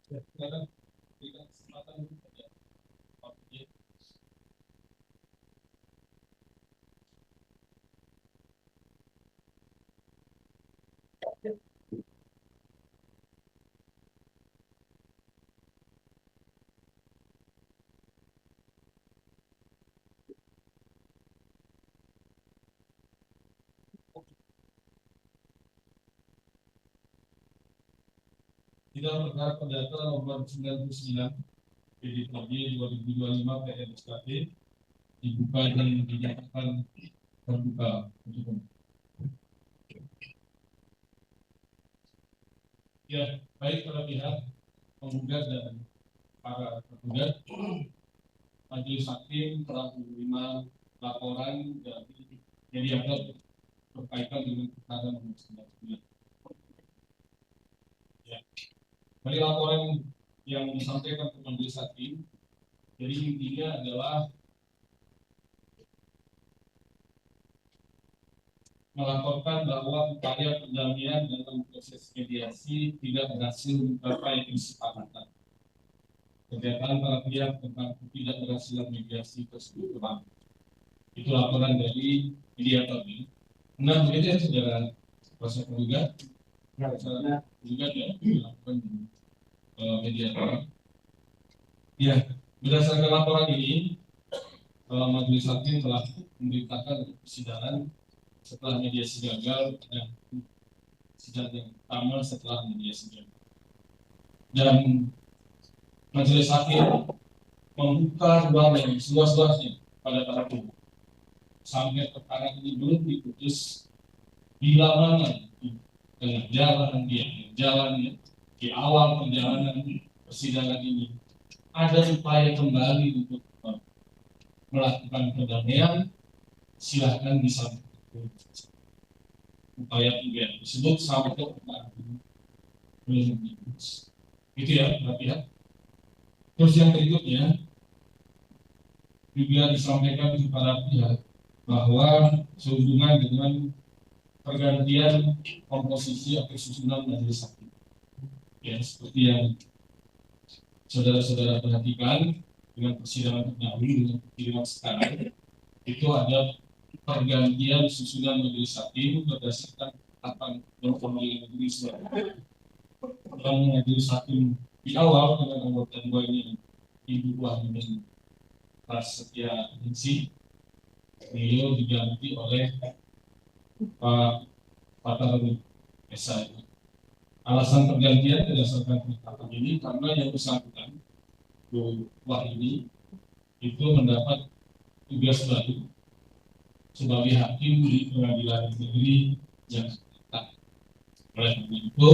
Ya, silakan berikan kesempatan kepada Pak Dirjen. Tidak perkara perdata nomor 99 PDKB 2025 PNSKP dibuka dan dinyatakan terbuka untuk umum. Ya, baik para pihak penggugat dan para tergugat, majelis hakim telah menerima laporan dari mediator berkaitan dengan perkara nomor 99. Ya, dari laporan yang disampaikan ke majelis hakim, jadi intinya adalah melaporkan bahwa upaya perdamaian dalam proses mediasi tidak berhasil mencapai kesepakatan. Pernyataan para pihak tentang ketidakberhasilan mediasi tersebut, itu laporan dari mediator ini. Nah, begitu ya saudara proses penggugat, saudara penggugat ya dilakukan mediator. Ya, berdasarkan laporan ini, majelis hakim telah memerintahkan persidangan setelah mediasi gagal dan sidang yang pertama setelah mediasi gagal. Dan majelis hakim membuka ruang yang seluas-luasnya pada para pihak sampai perkara ini belum diputus bila mana di tengah jalan di awal perjalanan persidangan ini ada upaya kembali untuk melakukan perdamaian, silahkan disampaikan upaya pembelian tersebut sampai perkara ini belum diputus. Itu ya, perhatian. Terus yang berikutnya juga disampaikan kepada pihak bahwa sehubungan dengan pergantian komposisi atau susunan majelis hakim, ya seperti yang saudara-saudara perhatikan dengan persidangan terdahulu dengan persidangan sekarang, itu ada pergantian susunan majelis hakim berdasarkan ketetapan dan pemilihan majelis yang majelis hakim di awal dengan anggota dua ini Ibu Wahyuni Prasetya Ningsih, beliau diganti oleh Pak Fatarudin SI. Alasan pergantian berdasarkan ketetapan ini karena yang bersangkutan Bu Wahyuni itu mendapat tugas baru sebagai hakim di Pengadilan Negeri Jakarta. Oleh karena itu,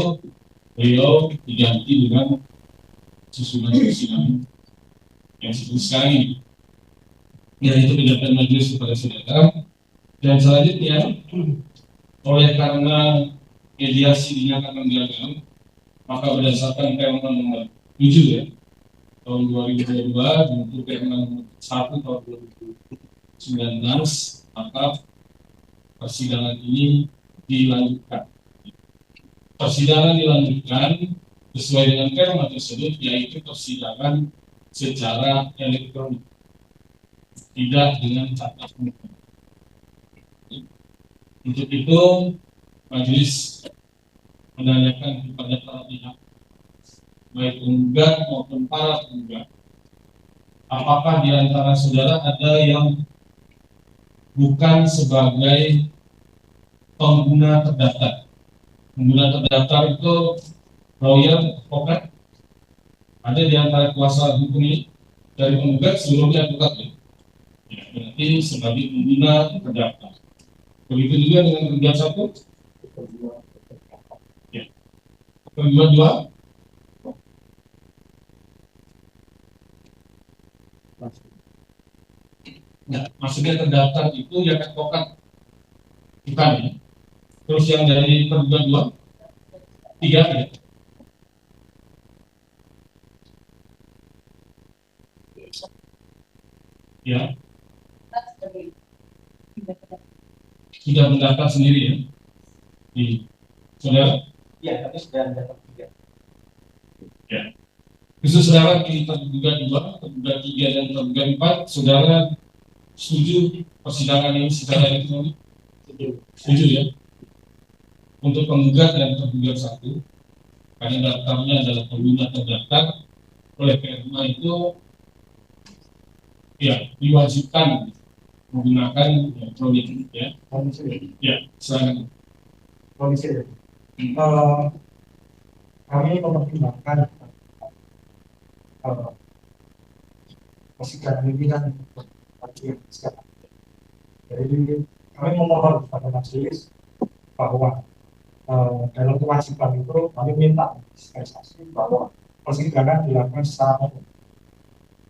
beliau diganti dengan susunan persidangan yang seperti sekarang ini. Ya, itu pendapat majelis kepada saudara. Dan selanjutnya, oleh karena mediasi dinyatakan gagal, maka berdasarkan Permen nomor 7 ya, tahun 2022 untuk Permen nomor 1 tahun 2019, maka persidangan ini dilanjutkan. Persidangan dilanjutkan sesuai dengan perma tersebut, yaitu persidangan secara elektronik, tidak dengan tatap muka. Untuk itu, majelis menanyakan kepada para pihak, baik penggugat maupun para penggugat, apakah di antara saudara ada yang bukan sebagai pengguna terdaftar? Pengguna terdaftar itu lawyer, advokat. Ada di antara kuasa hukum ini dari penggugat seluruhnya advokat ya? Ya, berarti sebagai pengguna terdaftar. Begitu juga dengan penggugat satu, ya. Penggugat dua, nah, maksudnya terdaftar itu yang advokat bukan ya. Terus yang dari penggugat dua, tiga ya. Ya, sudah mendaftar sendiri ya di saudara? Ya, tapi sudah mendaftar tiga. Ya. Khusus saudara di terduga 2, terduga 3, dan terduga 4, saudara setuju persidangan ini secara elektronik? Setuju ya? Untuk penggugat dan terduga 1, karena daftarnya adalah pengguna terdaftar, oleh karena itu ya diwajibkan menggunakan elektronik ya. Ya, silakan. Kondisi kami mempertimbangkan persidangan ini kan sekarang. Jadi kami memohon kepada majelis bahwa dalam kewajiban itu kami minta dispensasi bahwa persidangan dilakukan secara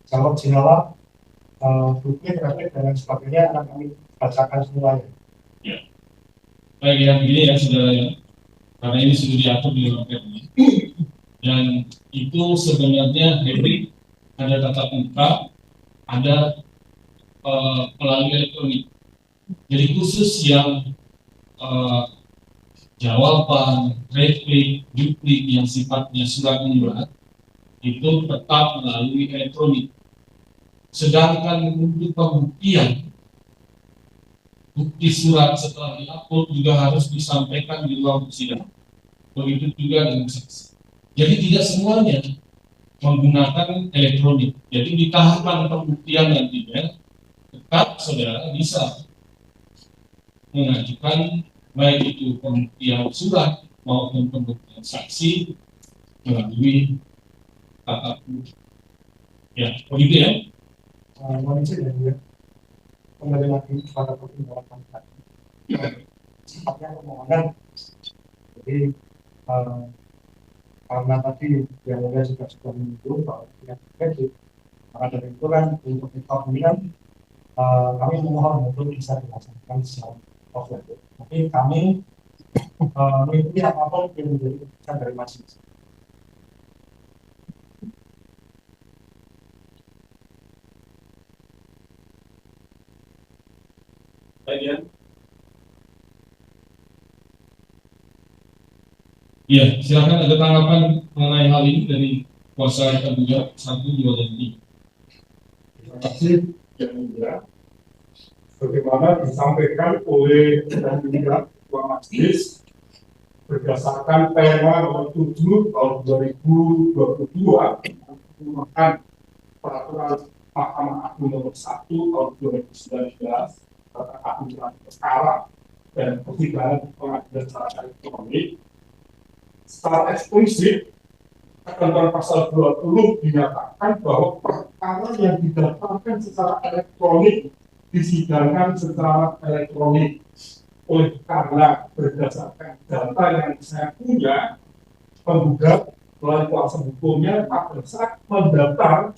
jawab jawab bukti terkait dan sebagainya akan kami bacakan semuanya. Ya. Baik, yang begini ya saudara ya, karena ini sudah diatur di dalam perma. Dan itu sebenarnya hybrid, ada tatap muka, ada melalui elektronik. Jadi khusus yang jawaban, replik, duplik yang sifatnya surat menyurat itu tetap melalui elektronik. Sedangkan untuk pembuktian, bukti surat setelah diupload juga harus disampaikan di ruang persidangan. Begitu juga dengan saksi. Jadi tidak semuanya menggunakan elektronik. Jadi di tahapan pembuktian nantinya tetap saudara bisa mengajukan baik itu pembuktian surat maupun pembuktian saksi melalui tatap muka. Ya, begitu ya. Manusia dan juga kembali lagi kepada pertimbangan tadi. Sifatnya permohonan. Jadi karena tadi yang mulia juga sudah menyebut bahwa tidak kredit, maka dari itu kan untuk ekonomian kami memohon untuk bisa dilaksanakan secara offline. Tapi kami mengikuti apapun yang menjadi keputusan dari majelis. Bagian. Ya, silakan ada tanggapan mengenai hal ini dari kuasa terduga 1, 2, dan 3. Terima kasih yang mulia. Bagaimana disampaikan oleh yang mulia Ketua Majelis berdasarkan Perma nomor 7 tahun 2022 menggunakan peraturan Mahkamah Agung nomor 1 tahun 2019 tentang aturan perkara dan persidangan pengadilan secara elektronik secara eksplisit ketentuan pasal 20 dinyatakan bahwa perkara yang didaftarkan secara elektronik disidangkan secara elektronik. Oleh karena berdasarkan data yang saya punya, penggugat melalui kuasa hukumnya pada saat mendaftar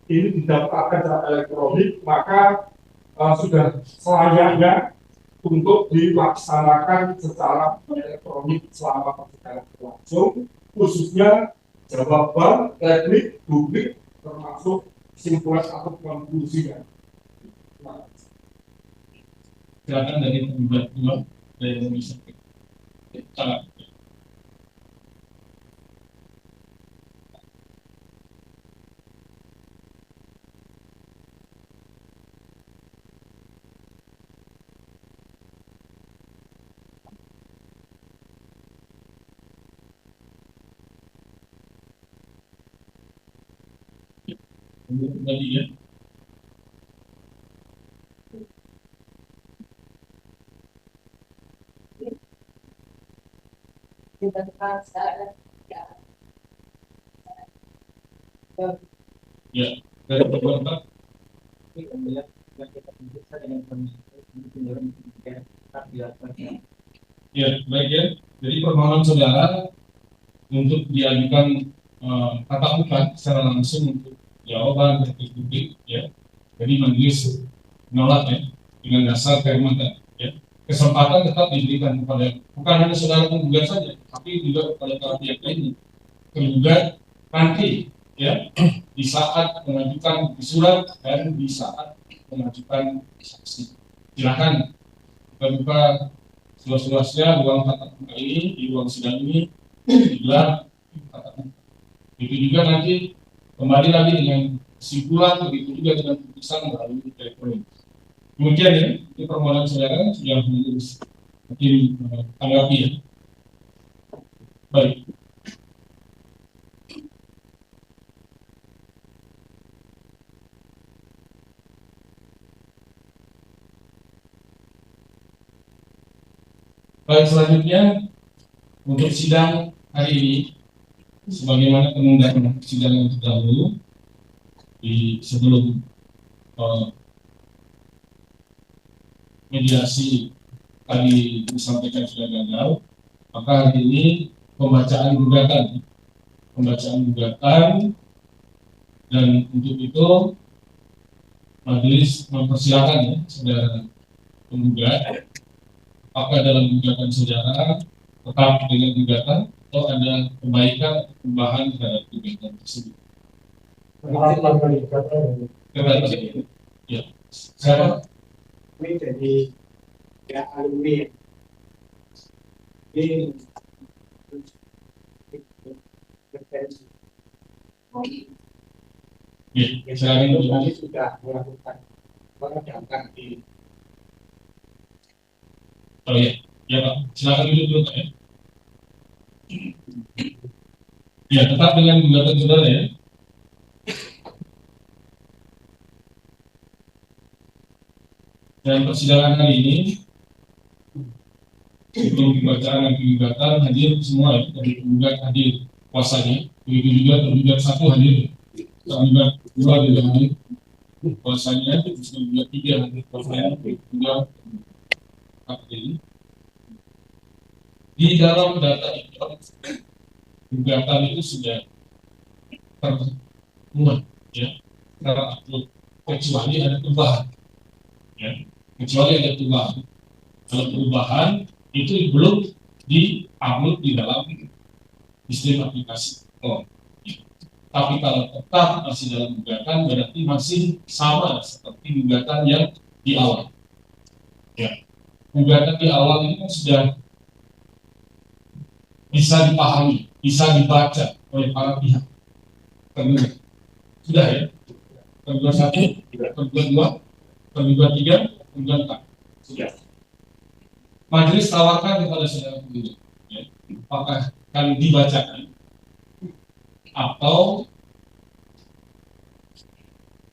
ini didaftarkan secara elektronik, maka sudah selayaknya untuk dilaksanakan secara elektronik selama persidangan berlangsung, khususnya jawaban, replik, duplik, termasuk kesimpulan atau konklusinya. Silakan dari penggugat 2 dari Indonesia. Salam. Tadi ya. Ya, dari penggugat. Ya, baik ya. Jadi permohonan saudara untuk diajukan tatap muka secara langsung untuk jawaban dan publik ya. Jadi majelis menolak ya dengan dasar Perma tadi ya. Kesempatan tetap diberikan kepada bukan hanya saudara penggugat saja, tapi juga kepada para pihak lainnya. Penggugat nanti ya di saat mengajukan surat dan di saat mengajukan saksi. Silakan buka seluas-luasnya ruang tatap muka ini, di ruang sidang ini digelar tatap muka. Itu juga nanti Kembali lagi dengan kesimpulan, begitu juga dengan putusan melalui elektronik. Kemudian ya, ini permohonan saudara sudah menulis hakim tanggapi ya. Baik. Baik, selanjutnya untuk sidang hari ini, sebagaimana penundaan sidang yang terdahulu di sebelum mediasi tadi disampaikan sudah gagal, maka hari ini pembacaan gugatan, dan untuk itu majelis mempersilakan ya saudara penggugat, apakah dalam gugatan saudara tetap dengan gugatan atau ada perbaikan atau perubahan terhadap gugatan tersebut. Ya, saya ini jadi ya alumni ini ya, saya kami sudah melakukan pengajaran di oh ya, ya Pak, silakan duduk dulu Pak ya. Ya, tetap dengan gugatan saudara ya. Dan persidangan hari ini sebelum pembacaan gugatan hadir semua ya, dari penggugat hadir kuasanya, begitu juga tergugat satu hadir, tergugat dua juga hadir kuasanya, tergugat tiga hadir kuasanya, juga hadir. Di dalam data itu gugatan itu sudah termuat ya, terupload kecuali ada perubahan ya, kecuali ada perubahan. Kalau perubahan itu belum di-upload di dalam sistem aplikasi. Tapi kalau tetap masih dalam gugatan berarti masih sama seperti gugatan yang di awal. Ya, gugatan di awal ini kan sudah bisa dipahami, bisa dibaca oleh para pihak. Tergugat sudah ya. Tergugat satu, tergugat dua, tergugat tiga, tergugat empat. Sudah. Majelis tawarkan kepada saudara penggugat, ya, apakah akan dibacakan atau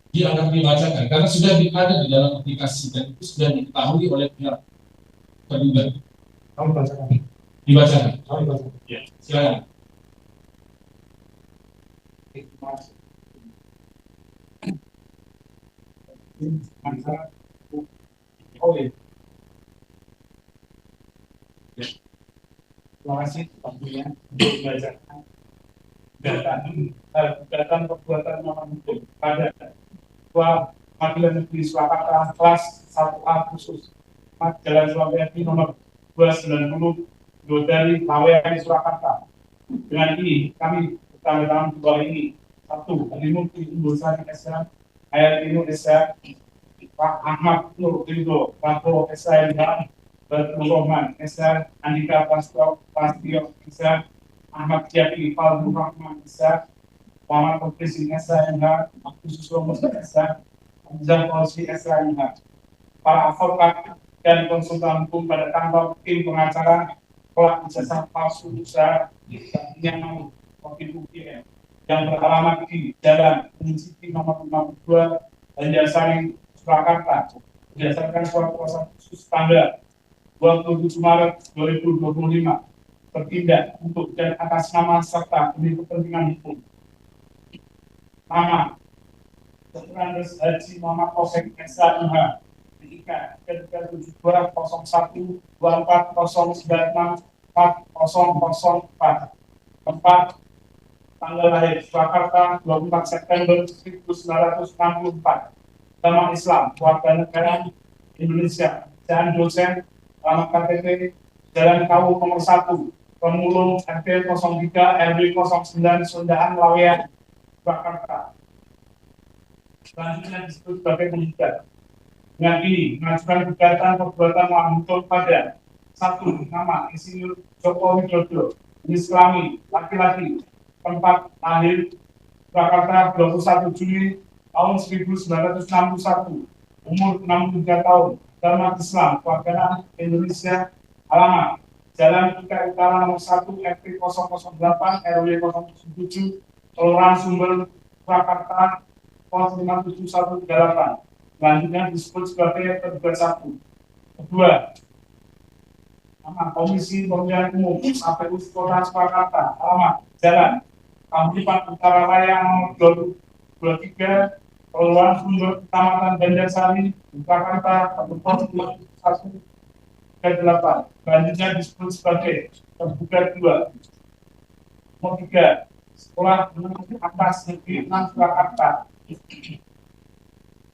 dianggap dibacakan, karena sudah ada di dalam aplikasi dan itu sudah diketahui oleh pihak tergugat. kamu bacakan. Dibacakan. Kamu bacakan. Ya, silakan. Oh iya. Terima kasih waktunya untuk membacakan gugatan perbuatan melawan hukum pada Ketua Pengadilan Negeri Surakarta kelas 1A khusus Jalan Sulawesi nomor 290 Godari Lawean Surakarta. Dengan ini kami bertanda tangan dua ini: satu, Halimukti Indosari SH, Hayatinu SH, Pak Ahmad Nur Ridho Prabowo SH, Batul Rohman SH, Andika Pastio SH, Ahmad Jaki Fadlur Rahman SH, Muhammad Profesi SH, Agus Susomo SH, Hamzah Fauzi SH. Para advokat dan konsultan hukum pada kantor tim pengacara telah ijazah palsu usaha yang wakil UGM yang beralamat di Jalan Munsiti nomor 52 Banjarsari Surakarta berdasarkan surat kuasa khusus tanggal 27 Maret 2025 bertindak untuk dan atas nama serta demi kepentingan hukum. Nama Sekretaris Haji Muhammad Taufik SH diikat ke 372-24-096-4004. Tempat tanggal lahir Jakarta 24 September 1964. Agama Islam, warga negara Indonesia, dan dosen, alamat KTP Jalan KU nomor 1, Pemulung RT 03 RW 09 Sundaan Lawean, Jakarta. Selanjutnya disebut sebagai penggugat. Dengan ini mengajukan gugatan perbuatan melawan hukum pada satu, nama Insinyur Joko Widodo, jenis kelamin laki-laki, tempat lahir Surakarta 21 Juli tahun 1961, umur 63 tahun, agama Islam, warga Indonesia, alamat Jalan Kika Utara nomor 1 RT 008 RW 007 Kelurahan Sumber Surakarta 05718. Selanjutnya disebut sebagai terduga 1. Kedua, nama Komisi Pemilihan Umum KPU Kota Surakarta, alamat Jalan Kampipan Utara Raya nomor 23 Kelurahan Sumber Kecamatan Banjarsari Surakarta Kabupaten 1 dan 8. Selanjutnya disebut sebagai terduga 2. Nomor 3, Sekolah Menengah Atas Negeri 6 Surakarta,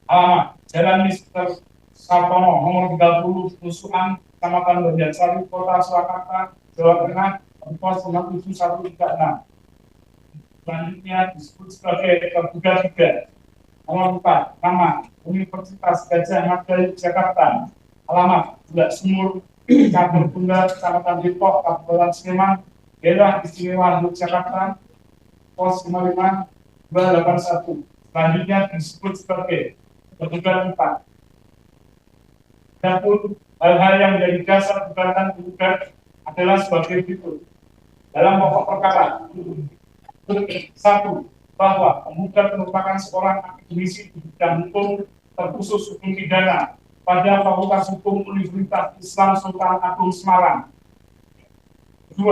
alamat Jalan Mister Sartono nomor 30 Nusukan Kecamatan Banjarsari Kota Surakarta Jawa Tengah pos 97136. Selanjutnya disebut sebagai terduga 3. Nomor 4, nama Universitas Gajah Mada Jakarta, alamat Bulak Sumur Cabur Tunggal Kecamatan Depok Kabupaten Sleman Daerah Istimewa Yogyakarta pos 55281. Selanjutnya disebut sebagai terduga 4. Adapun hal-hal yang menjadi dasar gugatan tergugat adalah sebagai berikut. Dalam pokok perkara, 1, bahwa penggugat merupakan seorang akademisi di bidang hukum terkhusus hukum pidana pada Fakultas Hukum Universitas Islam Sultan Agung Semarang. 2,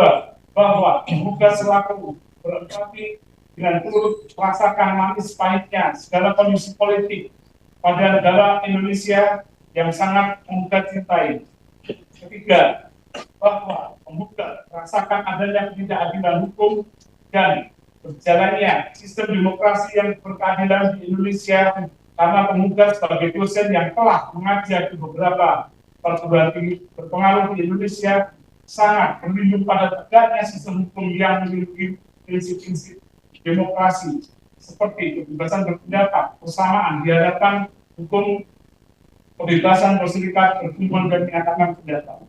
bahwa penggugat selaku berempati dengan turut merasakan manis pahitnya segala kondisi politik pada negara Indonesia yang sangat penggugat cintai. 3, bahwa penggugat merasakan adanya ketidakadilan hukum dan berjalannya sistem demokrasi yang berkeadilan di Indonesia karena penggugat sebagai dosen yang telah mengajar di beberapa perguruan tinggi berpengaruh di Indonesia sangat berlindung pada tegaknya sistem hukum yang memiliki prinsip-prinsip demokrasi seperti kebebasan berpendapat, persamaan di hadapan hukum, kebebasan berserikat, berkumpul dan menyatakan pendapat.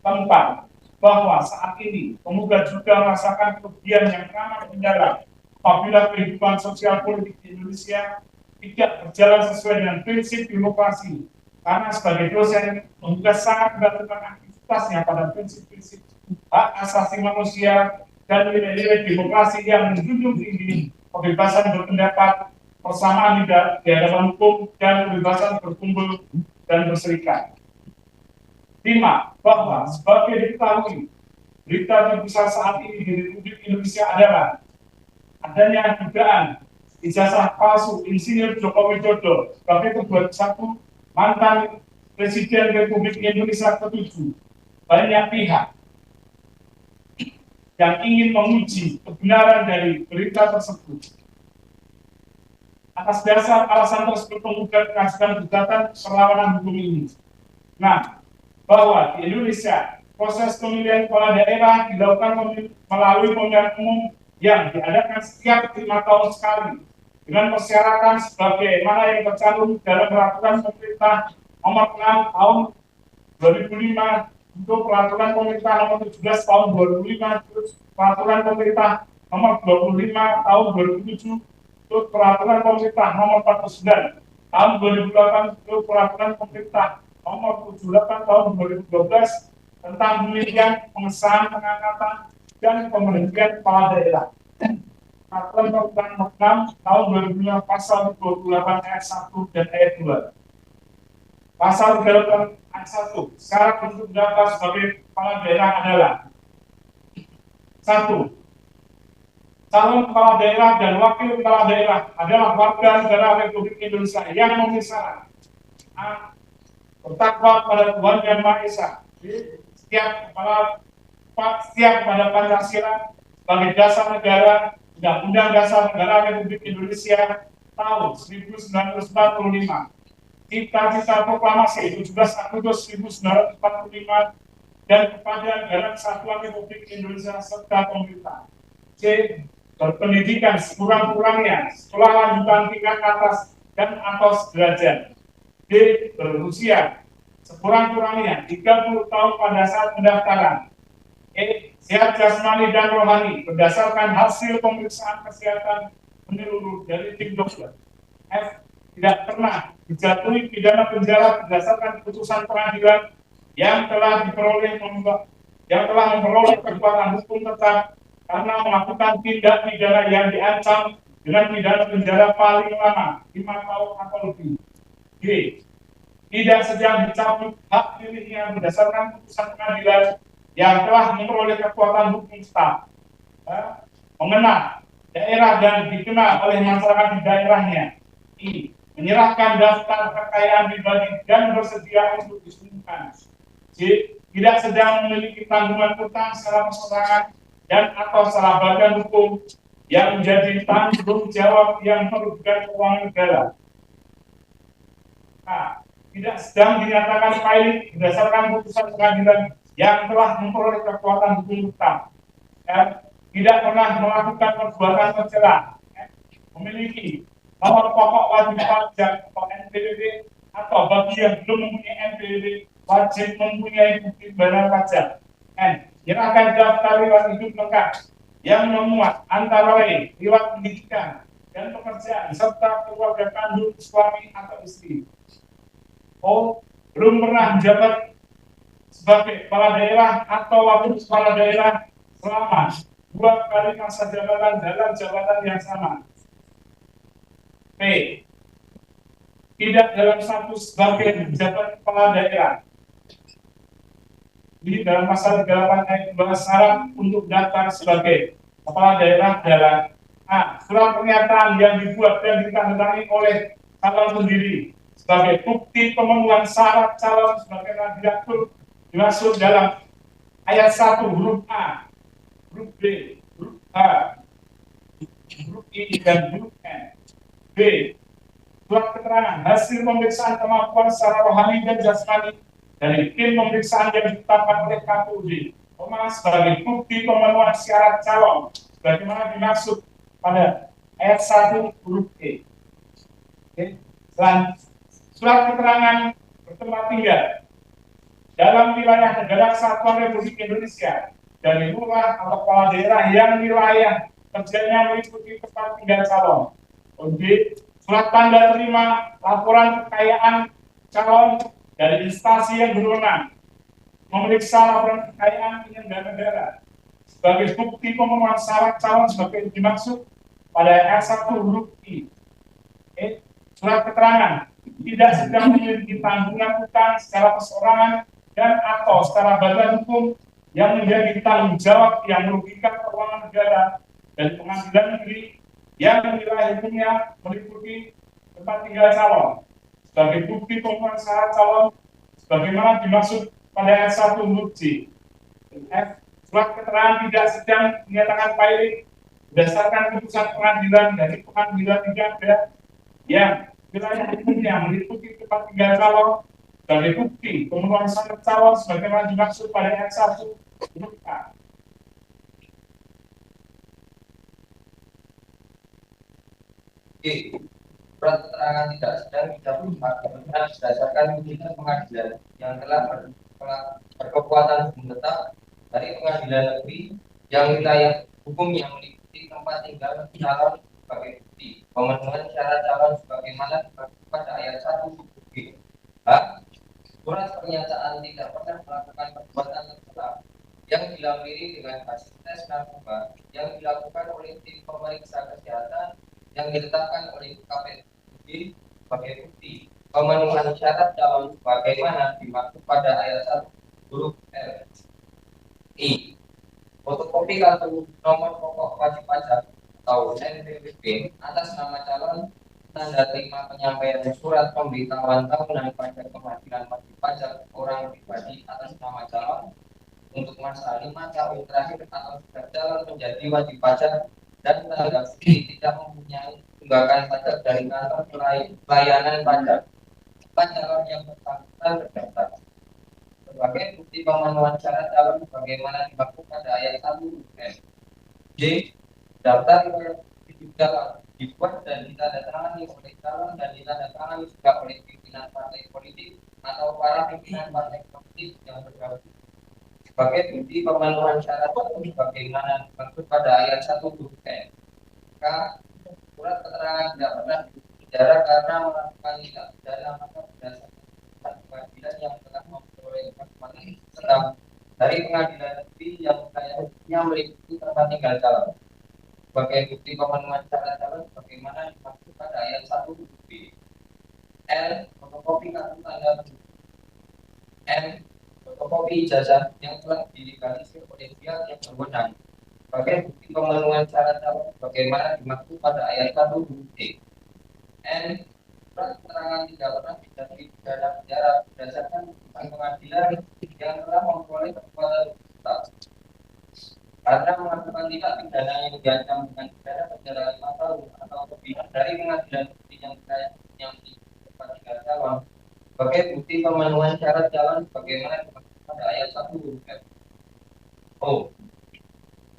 4, bahwa saat ini penggugat juga merasakan kerugian yang ramah penjara apabila kehidupan sosial politik di Indonesia tidak berjalan sesuai dengan prinsip demokrasi karena sebagai dosen penggugat sangat menggantungkan aktivitasnya pada prinsip-prinsip hak asasi manusia dan nilai-nilai demokrasi yang menjunjung tinggi kebebasan berpendapat, persamaan di hadapan hukum dan kebebasan berkumpul dan berserikat. 5, bahwa sebagai diketahui berita terbesar saat ini di Republik Indonesia adalah adanya dugaan ijazah palsu Insinyur Joko Widodo sebagai ketua 1 mantan Presiden Republik Indonesia ke-7. Banyak pihak yang ingin menguji kebenaran dari berita tersebut. Atas dasar alasan tersebut penggugat mengajukan gugatan perlawanan hukum ini. Nah, bahwa di Indonesia proses pemilihan kepala daerah dilakukan melalui pemilihan umum yang diadakan setiap 5 tahun sekali dengan persyaratan sebagaimana yang tercantum dalam peraturan pemerintah nomor 6 tahun 2005 untuk peraturan pemerintah nomor 17 tahun 2005 terus peraturan pemerintah nomor 25 tahun 2007 untuk peraturan pemerintah nomor 49 tahun 2008 untuk peraturan pemerintah nomor 78 tahun 2012 tentang pemilihan, pengesahan, pengangkatan, dan pemberhentian kepala daerah. Peraturan Pemerintah nomor 6 tahun 2005 pasal 28 ayat 1 dan ayat 2. Pasal 38 ayat 1. Syarat untuk mendaftar sebagai kepala daerah adalah 1. Calon kepala daerah dan wakil kepala daerah adalah warga negara Republik Indonesia yang memenuhi syarat bertakwa pada Tuhan Yang Maha Esa, setiap pada Pancasila sebagai dasar negara, Undang-Undang Dasar Negara Republik Indonesia tahun 1945, Cita-cita Proklamasi 17 Agustus 1945, dan kepada Negara Kesatuan Republik Indonesia serta pemerintah. C. Berpendidikan sekurang-kurangnya sekolah lanjutan tingkat atas dan atau sederajat. D. Berusia sekurang-kurangnya 30 tahun pada saat pendaftaran. E. Sehat jasmani dan rohani berdasarkan hasil pemeriksaan kesehatan menyeluruh dari tim dokter. F. Tidak pernah dijatuhi pidana penjara berdasarkan putusan pengadilan yang telah memperoleh kekuatan hukum tetap karena melakukan tindak pidana yang diancam dengan pidana penjara paling lama 5 tahun atau lebih. G. Tidak sedang dicabut hak pilihnya berdasarkan putusan pengadilan yang telah memperoleh kekuatan hukum tetap. Mengenal daerah dan dikenal oleh masyarakat di daerahnya. I. Menyerahkan daftar kekayaan pribadi dan bersedia untuk disembunyikan. C. Tidak sedang memiliki tanggungan utang secara perseorangan dan atau secara badan hukum yang menjadi tanggung jawab yang merugikan keuangan negara. A. Tidak sedang dinyatakan valid berdasarkan putusan pengadilan yang telah memperoleh kekuatan hukum tetap. Tidak pernah melakukan perbuatan tercela. Memiliki nomor pokok wajib pajak atau NPWP atau bagi yang belum mempunyai NPWP wajib mempunyai bukti bayar pajak. N. Menyerahkan daftar riwayat hidup lengkap yang memuat antara lain riwayat pendidikan dan pekerjaan serta keluarga kandung suami atau istri. O. Belum pernah menjabat sebagai kepala daerah atau wakil kepala daerah selama 2 kali masa jabatan dalam jabatan yang sama. P. Tidak dalam status sebagai jabat kepala daerah. Di dalam pasal 38 ayat 2 syarat untuk daftar sebagai kepala daerah adalah A. Surat pernyataan yang dibuat dan ditandatangani oleh calon sendiri sebagai bukti pemenuhan syarat calon sebagai kandidatur dimaksud dalam ayat 1 huruf A, huruf B, huruf H, huruf I, dan huruf N. B. Surat keterangan hasil pemeriksaan kemampuan secara rohani dan jasmani dari tim pemeriksaan yang ditetapkan oleh KPUD sebagai bukti pemenuhan syarat calon sebagaimana dimaksud pada ayat 1 huruf E. Dan surat keterangan bertempat tinggal dalam wilayah negara kesatuan Republik Indonesia dari lurah atau kepala daerah yang wilayah kerjanya meliputi tempat tinggal calon. Untuk surat tanda terima laporan kekayaan calon dari instansi yang berwenang memeriksa laporan kekayaan penyelenggara negara sebagai bukti pemenuhan syarat calon sebagai dimaksud pada ayat 1 huruf I. Surat keterangan tidak sedang memiliki tanggungan utang secara perseorangan dan atau secara badan hukum yang menjadi tanggung jawab yang merugikan keuangan negara dan pengadilan negeri yang wilayah hukumnya meliputi tempat tinggal calon sebagai bukti pemenuhan syarat calon sebagaimana dimaksud pada ayat 1 huruf J. F. Surat keterangan tidak sedang menyatakan valid berdasarkan putusan pengadilan dari pengadilan negara yang wilayah hukumnya meliputi tempat tinggal calon sebagai bukti pemenuhan syarat calon sebagaimana dimaksud pada ayat 1 huruf A. Surat keterangan tidak sedang didapatkan berdasarkan putusan pengadilan yang telah berkekuatan hukum tetap dari pengadilan negeri yang wilayah hukumnya meliputi tempat tinggal calon sebagai bukti pemenuhan syarat calon sebagaimana pada ayat 1 huruf G. H. Surat pernyataan tidak pernah melakukan perbuatan tercela yang dilampiri dengan hasil tes narkoba yang dilakukan oleh tim pemeriksa kesehatan yang ditetapkan oleh KPUD sebagai bukti pemenuhan syarat calon sebagaimana dimaksud pada ayat 1 huruf L. I. Fotokopi kartu nomor pokok wajib pajak atau NPWP atas nama calon, tanda terima penyampaian surat pemberitahuan tahunan pajak penghasilan wajib pajak orang pribadi atas nama calon untuk masa 5 tahun terakhir atau sudah calon menjadi wajib pajak dan tanda bukti tidak mempunyai tunggakan pajak dari kantor pelayanan pajak calon yang bersangkutan terdaftar sebagai bukti pemenuhan syarat calon sebagaimana dimaksud pada ayat 1 M. J. Daftar hidup calon dibuat dan ditandatangani oleh calon dan ditandatangani juga oleh pimpinan partai politik atau para pimpinan partai politik yang bergabung sebagai bukti pemenuhan syarat calon sebagaimana dimaksud pada ayat 1 huruf N. K. Surat surat keterangan tidak pernah dipenjara karena melakukan tindak pidana maka berdasarkan pengadilan yang telah memperoleh hukuman tetap dari pengadilan negeri yang wilayahnya meliputi tempat tinggal calon sebagai bukti pemenuhan syarat calon bagaimana dimaksud pada ayat 1 B. L. Fotokopi kartu tanda penduduk. M. Fotokopi ijazah yang telah dilegalisir oleh pihak yang berwenang sebagai bukti pemenuhan syarat calon bagaimana dimaksud pada ayat 1 D. N. Surat keterangan tidak pernah dijatuhi pidana penjara berdasarkan putusan pengadilan yang telah memperoleh kekuatan tetap karena melakukan tindak pidana yang diancam dengan pidana penjara 5 tahun atau lebih dari pengadilan negeri yang tempat tinggal calon sebagai bukti pemenuhan syarat calon bagaimana dimaksud pada ayat 1 F. O.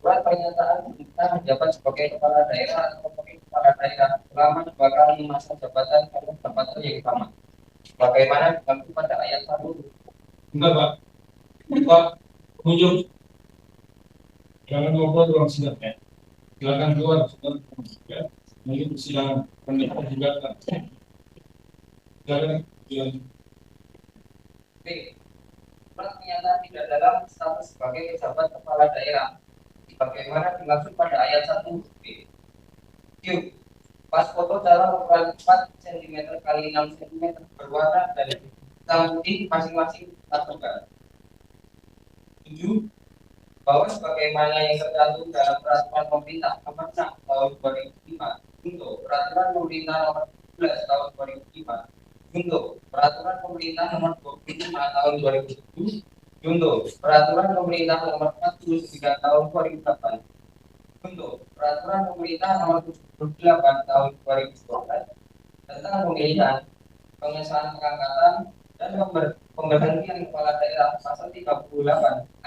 Surat pernyataan perintah menjabat sebagai kepala daerah atau wakil kepala daerah selama 2 kali masa jabatan pada jabatan yang sama bagaimana dimaksud pada ayat 1. Bentar Pak, Pak pengunjung jangan ngobrol di ruang sidang ya. Silakan keluar, ya. Mungkin persidangan pendapat juga kan. Silakan. B. Surat pernyataan tidak dalam status sebagai pejabat kepala daerah bagaimana dimaksud pada ayat 1 B. Q. Pas foto dalam ukuran 4 cm kali 6 cm berwarna dari hitam putih masing-masing satukan. 7. Bahwa sebagaimana yang tercantum dalam peraturan pemerintah nomor 6 tahun 2005 untuk peraturan pemerintah nomor 12 tahun 2005 untuk peraturan pemerintah nomor 25 tahun 2007 untuk peraturan pemerintah nomor 49 tahun 2008 untuk peraturan pemerintah nomor 78 tahun 2012 tentang pemilihan, pengesahan pengangkatan dan pemberhentian kepala daerah pasal 38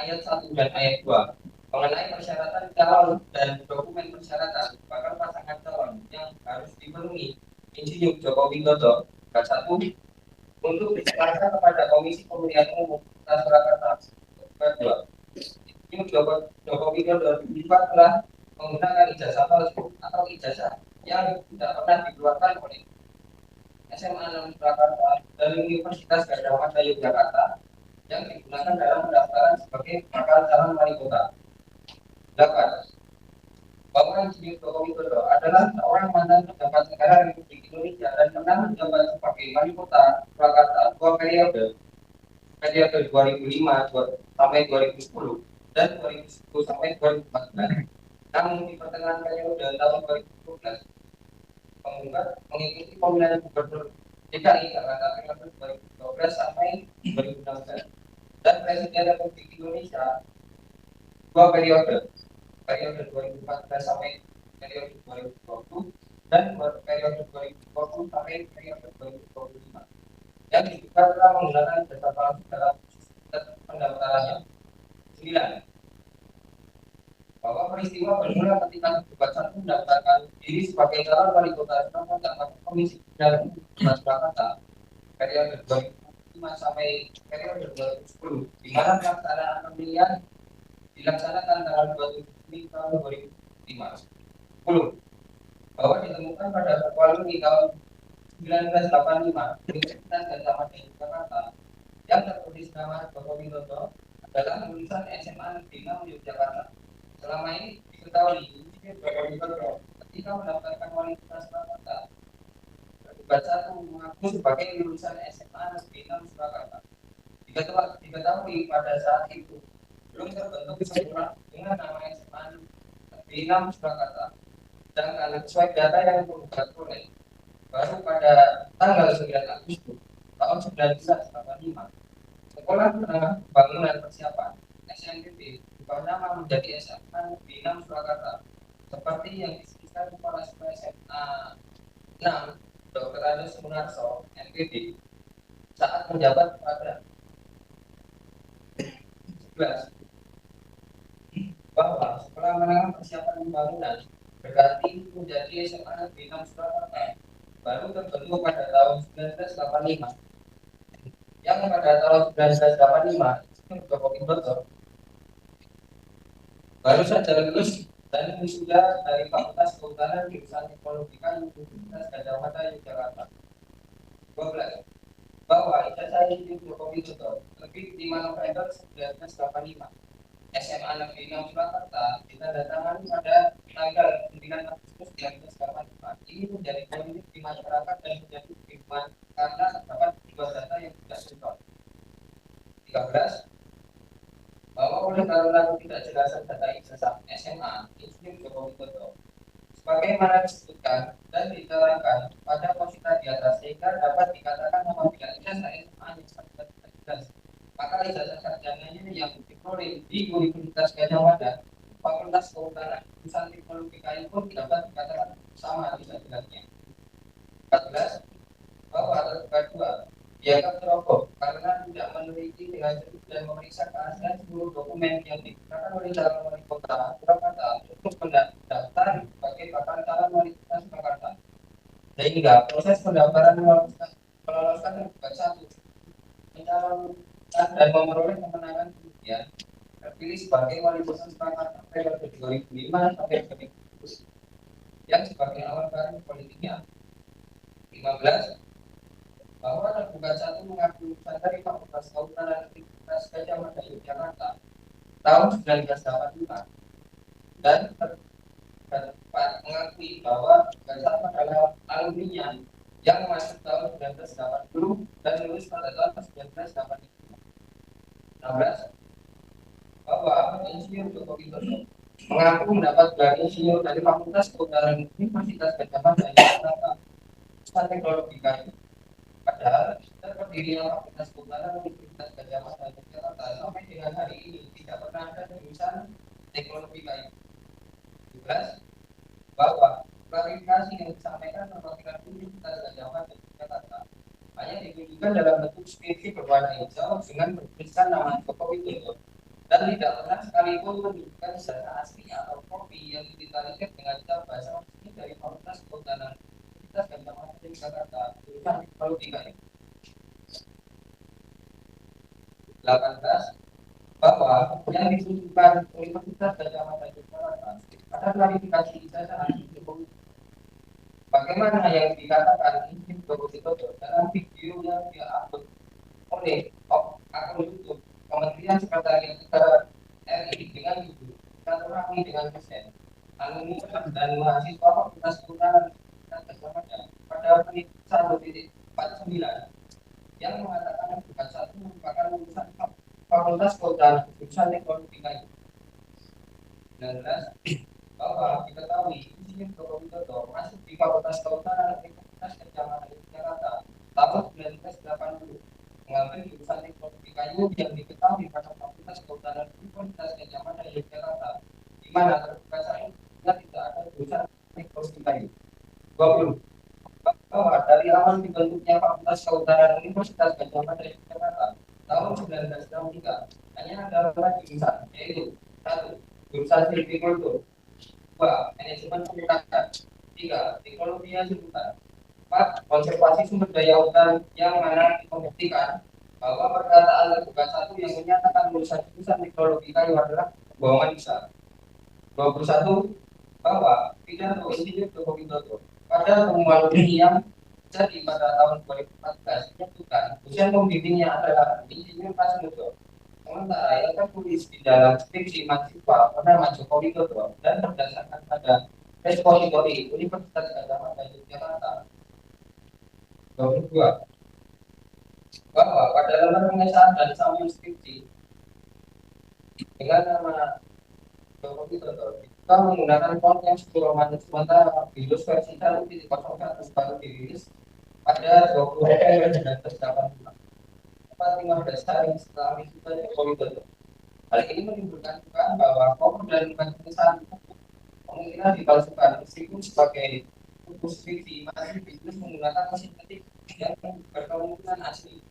ayat 1 dan ayat 2 mengenai persyaratan calon dan dokumen persyaratan bakal pasangan calon yang harus dipenuhi Insinyur Joko Widodo 1 untuk diserahkan kepada Komisi Pemilihan Umum Kota Surakarta 2. Insinyur Joko Widodo juga telah menggunakan ijazah palsu atau ijazah yang tidak pernah dikeluarkan oleh SMA 6 Surakarta dan Universitas Gadjah Mada Yogyakarta yang digunakan dalam pendaftaran sebagai bakal calon wali kota. 8. Bahwa Insinyur Joko Widodo adalah seorang mantan pejabat negara Republik Indonesia dan pernah menjabat sebagai wali kota Surakarta 2 periode 2005 sampai 2010 dan 2010 sampai 2014. Namun di pertengahan periode tahun 2012 mengikuti pemilihan gubernur DKI Jakarta periode 2012 sampai 2016 dan Presiden Republik Indonesia 2 periode 2014 sampai periode 2020 dan periode 2020 sampai periode 2025 yang diduga telah menggunakan jasa palsu dalam pendaftarannya. 9. Bahwa peristiwa bermula ketika Debat 1 mendaftarkan diri sebagai calon wali kota Surakarta Komisi Pemilihan Umum Surakarta periode 2005 sampai periode 2010 di mana pelaksanaan pemilihan dilaksanakan tanggal 27 Juni tahun 2005. 10. Bahwa ditemukan pada Pakualuni tahun 1985 Universitas Gadjah Mada Yogyakarta yang tertulis nama Joko Widodo adalah lulusan SMA Negeri 6 Yogyakarta. Selama ini diketahui Insinyur Joko Widodo ketika mendaftarkan wali kota Surakarta Debat 1 mengaku sebagai lulusan SMA Negeri 6 Surakarta. Diketahui pada saat itu belum terbentuk sekolah dengan nama SMA Negeri 6 Surakarta dan sesuai data yang dibuat oleh baru pada tanggal 9 Agustus tahun 1985 Sekolah Menengah Pembangunan Persiapan SMPP berubah nama menjadi SMA Negeri 6 Surakarta seperti yang disebutkan Kepala Sekolah SMA 6 Dr. Andes Munarso MPD saat menjabat pada 11 bahwa Sekolah Menengah Persiapan Pembangunan berganti menjadi SMA Negeri 6 Surakarta baru terbentuk pada tahun 1985 yang pada tahun 1985 Joko Widodo baru saja lulus dan wisuda dari Fakultas Kehutanan Jurusan Teknologika Universitas Gadjah Mada Yogyakarta. 12. Bahwa ijazah Insinyur Joko Widodo terbit 5 November 1985 SMA Negeri 6 Surakarta ditandatangani pada tanggal 9 Agustus 1985. Ini menjadi polemik di masyarakat dan menjadi pertimbangan karena terdapat dua data yang tidak sinkron. 13. Bahwa oleh karena ketidakjelasan data ijazah SMA Insinyur Joko Widodo sebagaimana disebutkan dan diterangkan pada posita di atas sehingga dapat dikatakan apabila ijazah SMA yang sangat tidak jelas, maka ijazah sarjananya yang diperoleh di Universitas Gadjah Mada Fakultas Kehutanan Jurusan Teknologi Kayu pun dapat dikatakan sama tidak jelasnya. 14. Bahwa terduga 2 dianggap ceroboh karena tidak meneliti dengan cermat dan memeriksa keaslian seluruh dokumen yang digunakan oleh calon wali kota Surakarta untuk mendaftar sebagai bakal calon wali kota Surakarta, sehingga proses pendaftaran meloloskan tergugat 1 mencalonkan dan memperoleh kemenangan kemudian terpilih sebagai wali kota Surakarta periode 2005 sampai 2010 yang sebagai awal karir politiknya. 15. Bahwa tergugat 1 mengambil lulusan dari Fakultas Kehutanan Universitas Gadjah Mada Yogyakarta tahun 1985 dan dapat mengakui bahwa tergugat 1 adalah alumninya yang masuk tahun 1980 dan lulus pada tahun 1985. 16. Bahwa Insinyur Joko Widodo mengaku mendapat gelar insinyur dari Fakultas Kehutanan Universitas Gadjah Mada Yogyakarta Jurusan Teknologi Kayu. Padahal terdirinya Fakultas Kehutanan Universitas Gadjah Mada Yogyakarta sampai dengan hari ini tidak pernah ada jurusan teknologi kayu. 17. Bahwa klarifikasi yang disampaikan perwakilan Universitas Gadjah Mada Yogyakarta hanya ditunjukkan dalam bentuk skripsi berwarna hijau dengan bertuliskan nama Joko Widodo dan tidak pernah sekalipun menunjukkan ijazah asli atau kopi yang ditarikan dengan cara bahasa resmi dari Fakultas Kehutanan Universitas Gadjah Mada Yogyakarta jurusan teknologi kayu. 18. Bahwa yang ditunjukkan Universitas Gadjah Mada Yogyakarta ada klarifikasi ijazah asli Jokowi. Bagaimana yang dikatakan Insinyur Joko Widodo dalam video yang diupload oleh akun YouTube Kementerian Sekretariat Negara RI dengan judul "Silaturahmi dengan dosen, alumni dan mahasiswa Fakultas Kehutanan Universitas Gadjah Mada" pada menit 1.49 yang mengatakan tergugat 1 merupakan lulusan Fakultas Kehutanan Jurusan Teknologi Kayu. 19. Bahwa diketahui Insinyur Joko Widodo masuk di Fakultas Kehutanan Universitas Gadjah Mada Yogyakarta tahun 1980 mengambil jurusan Teknologi Kayu yang diketahui pada Fakultas Kehutanan Universitas Gadjah Mada Yogyakarta, di mana tergugat 1 tidak ada jurusan Teknologi Kayu. 20. Bahwa dari awal dibentuknya Fakultas Kehutanan Universitas Gadjah Mada Yogyakarta tahun 1963 hanya ada 2 jurusan, yaitu 1. Jurusan Silvicultur, 2. Manajemen Perhutanan, 3. Teknologi Hutan, 4. Konservasi sumber daya hutan, yang mana dibuktikan bahwa perkataan tergugat 1 yang menyatakan lulusan jurusan teknologi kayu adalah bohongan besar. 21. Bahwa pidato Insinyur Joko Widodo pada pertemuan ini yang terjadi pada tahun 2014 menyebutkan dosen pembimbingnya adalah Insinyur Kasmujo. Sementara yang tertulis di dalam skripsi mahasiswa bernama Joko Widodo dan berdasarkan pada repositori Universitas Gadjah Mada Yogyakarta. 22. Bahwa pada lembar pengesahan dan sampul skripsi dengan nama Joko Widodo kita menggunakan font yang Roman, sementara Windows versi 1.01 baru dirilis pada 20 November 1985. 15 hari setelah wisuda Joko Widodo. Hal ini menimbulkan dugaan bahwa kopi dan pengesahan kemungkinan dipalsukan meskipun sebagai buku skripsi masih bisnis menggunakan mesin ketik yang berkemungkinan asli.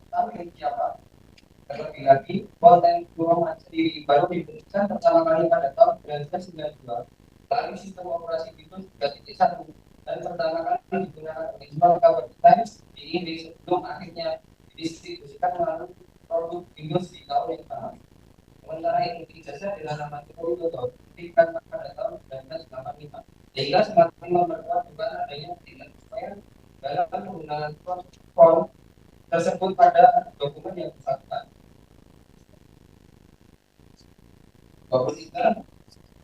Tapi siapa? Terlebih lagi, konten Roman sendiri baru dibentukkan pertama kali pada tahun 1992 melalui sistem operasi Windows 3.1 dan pertama kali digunakan oleh Smart Cover Times di Inggris sebelum akhirnya didistribusikan melalui produk Windows di tahun yang sama. Sementara itu ijazah dengan nama Joko Widodo diterbitkan pada tahun 1985 sehingga semakin memperkuat dugaan adanya tidak supaya dalam penggunaan form tersebut pada dokumen yang bersangkutan. 23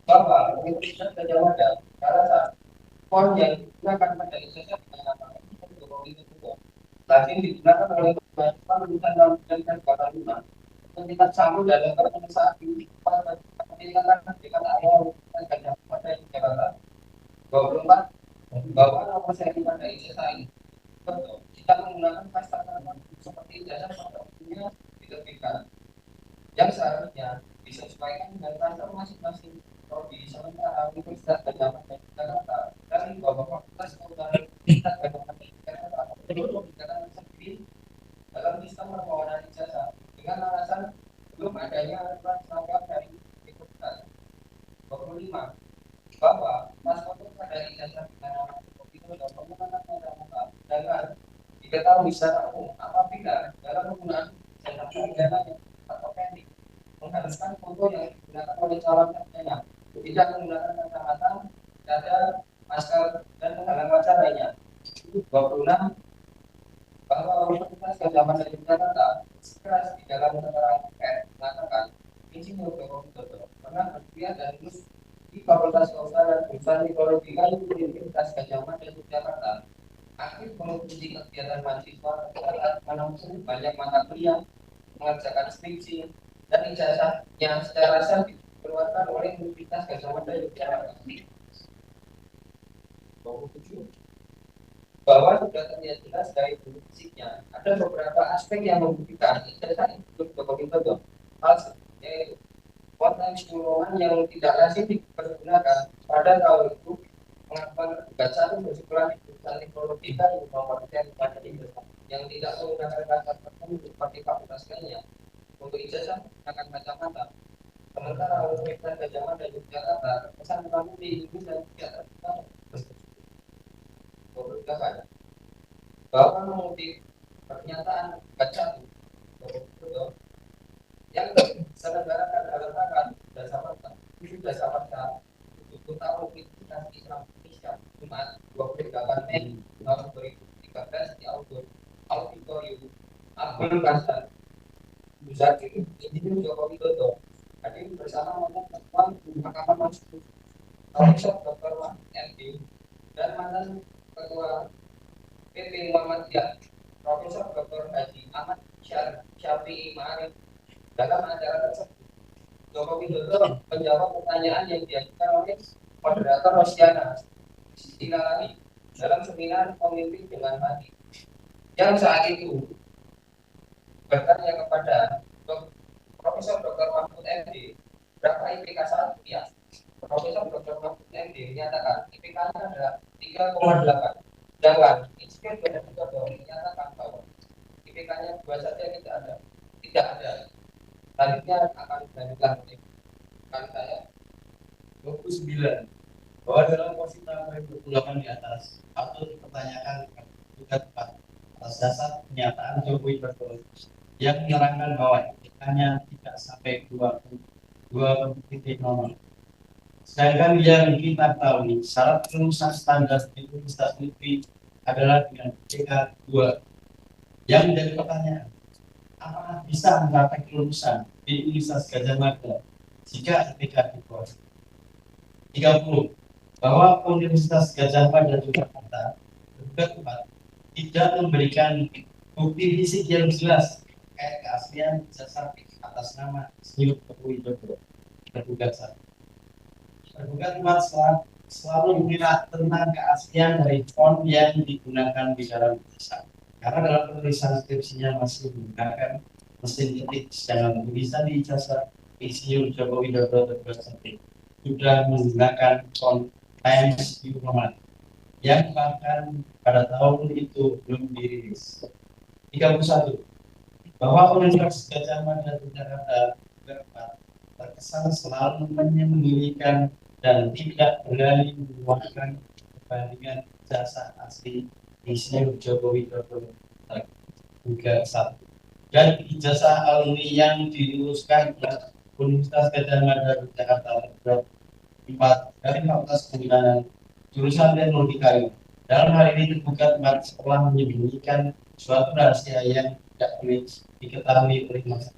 bahwa Universitas Gadjah Mada pada form yang digunakan pada ijazah dengan Jokowi tersebut lazim digunakan oleh mahasiswa lulusan tahun 1985 untuk tingkat sambung dan dokter pada saat ini peningkatan tingkat awal Gadjah Mada di Jakarta. 24 bahwa nomor seri pada ijazah ini tidak menggunakan kata-kata seperti ijazah pada umumnya diterbitkan yang seharusnya disesuaikan dengan pasar masing-masing prodi. Sementara Universitas Gadjah Mada Jakarta dari beberapa fakultas keutamaan Universitas Gadjah Mada Jakarta perlu dikatakan sendiri dalam sistem permohonan ijazah dengan alasan belum adanya aturan seragam dari universitas. 25 bahwa paspor pada ijazah dengan nama itu dapat menggunakan kata-kata dengan diketahui secara umum apabila dalam penggunaan ijazah sarjana atau pending mengharuskan foto yang digunakan oleh calon sarjana tidak menggunakan kacamata, cadar, masker, dan penghalang wajah lainnya. 26 bahwa Universitas Gadjah Mada Jakarta keras di dalam keterangan mengatakan Insinyur Joko Widodo pernah berkuliah dan lulus di Fakultas Kedokteran jurusan Psikologi Universitas Gadjah Mada Jakarta. Akhir mengikuti kegiatan mahasiswa terlihat menempuh banyak mata kuliah, mengerjakan skripsi, dan ijazah yang secara sah dikeluarkan oleh Universitas Gadjah Mada Yogyakarta. 27 bahwa sudah terlihat jelas dari bentuk fisiknya ada beberapa aspek yang membuktikan ijazah Insinyur Joko Widodo palsu, yaitu konten sulungan yang tidak lazim dipergunakan pada tahun itu pengakuan tergugat satu bersekolah di jurusan Psikologi dan kompeten pada ijazah yang tidak menggunakan kata tertentu seperti fakultas lainnya. Untuk ijazah menggunakan kacamata. Sementara Universitas Gadjah Mada Yogyakarta terkesan mengambil ilmu dan tidak terbuka bersekolah. Bahwa mengutip pernyataan baca yang diselenggarakan dalam rangka dasar fakta untuk tahun Universitas Islam Indonesia Jumat 28 Mei tahun 2013 di Auditorium Abdul Qasim Muzaki Insinyur Joko Widodo hadir bersama mantan ketua Mahkamah Konstitusi Profesor Dr. Mahfud MD dan mantan ketua PP Muhammadiyah Profesor Dr. Haji Ahmad Syafi'i Ma'arif. Dalam acara tersebut Joko Widodo menjawab pertanyaan yang diajukan oleh moderator Rosiana Silalani dalam seminar pemimpin dengan hati yang saat itu bertanya kepada Profesor Dr. Mahfud MD berapa IPK saat kuliah. Profesor Dr. Mahfud MD menyatakan IPK-nya adalah 3,8. Sedangkan Insinyur Joko Widodo menyatakan bahwa IPK-nya 2 saja tidak ada. Selanjutnya akan dilanjutkan oleh saya 29 bahwa dalam posisi tahun 2008 di atas atau dipertanyakan juga tepat atas dasar pernyataan Jokowi Widodo yang menerangkan bahwa IPK-nya tidak sampai 2.0. Sedangkan yang kita tahu syarat kelulusan standar di Universitas Negeri adalah dengan IPK 2. Yang menjadi pertanyaan, apakah bisa mencapai kelulusan di Universitas Gadjah Mada jika IPK di bawah 30 bahwa Universitas Gadjah Mada Jakarta juga tepat tidak memberikan bukti fisik yang jelas terkait keaslian ijazah atas nama Insinyur Joko Widodo. Tergugat teman selalu mengira tentang keaslian dari font yang digunakan di dalam ijazah. Karena dalam tulisan skripsinya masih menggunakan mesin ketik, sedangkan tulisan di ijazah Insinyur Joko Widodo tersebut sudah menggunakan font Times New Roman yang bahkan pada tahun itu belum dirilis. 31 bahwa Universitas Gadjah Mada Jakarta terkesan selalu menyembunyikan dan tidak berani mengeluarkan perbandingan ijazah asli Insinyur Joko Widodo tergugat 1 dan ijazah alumni yang diluluskan oleh Universitas Gadjah Mada Jakarta 4 dari Fakultas Kehutanan jurusan Teknologi Kayu. Dalam hal ini tergugat sekolah menyembunyikan suatu rahasia yang tidak boleh diketahui oleh masyarakat.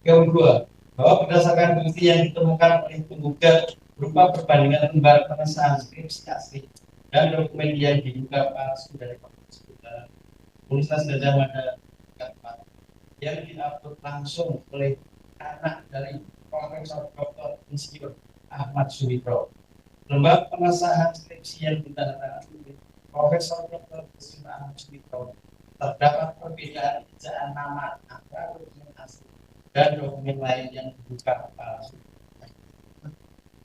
Yang kedua, bahwa berdasarkan bukti yang ditemukan oleh penggugat berupa perbandingan lembar pengesahan skripsi asli dan dokumen yang diduga palsu dari Fakultas Kehutanan Universitas Gadjah Mada yang diupload langsung oleh anak dari Profesor Dr. Insinyur Ahmad Sumitro. Lembar pengesahan skripsi yang ditandatangani oleh Profesor Dr. Insinyur Ahmad Sumitro terdapat perbedaan ejaan nama antara dokumen asli dan dokumen lain yang dibuka palsu.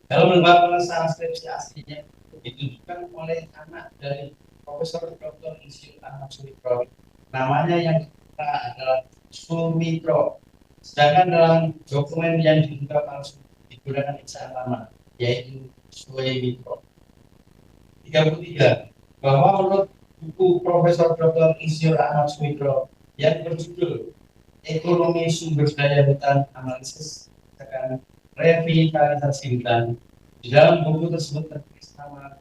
Dalam lembar pengesahan skripsi aslinya ditunjukkan oleh anak dari Profesor Dr. Insinyur Ahmad Sumitro, namanya yang adalah Sumitro. Sedangkan dalam dokumen yang diduga palsu digunakan ejaan lama, yaitu Sumitro. 33. Bahwa menurut buku Profesor Dr. Insinyur Ahmad Sumitro yang berjudul Ekonomi Sumber Daya Hutan Analisis Tekan Revitalisasi Hutan, di dalam buku tersebut tertulis nama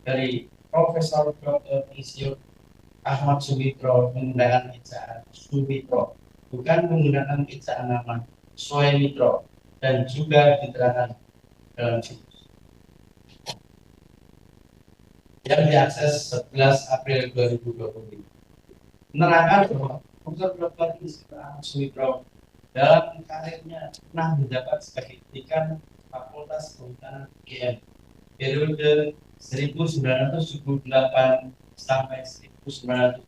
dari Profesor Dr. Insinyur Ahmad Sumitro menggunakan ejaan Sumitro, bukan menggunakan ejaan nama Sumitro, dan juga diterangkan dalam situs yang diakses 11 April 2020. Menerangkan bahwa Profesor Dr. Insinyur Ahmad Sumitro dalam karirnya pernah menjabat sebagai dekan Fakultas Kehutanan UGM periode 1978 sampai 1979,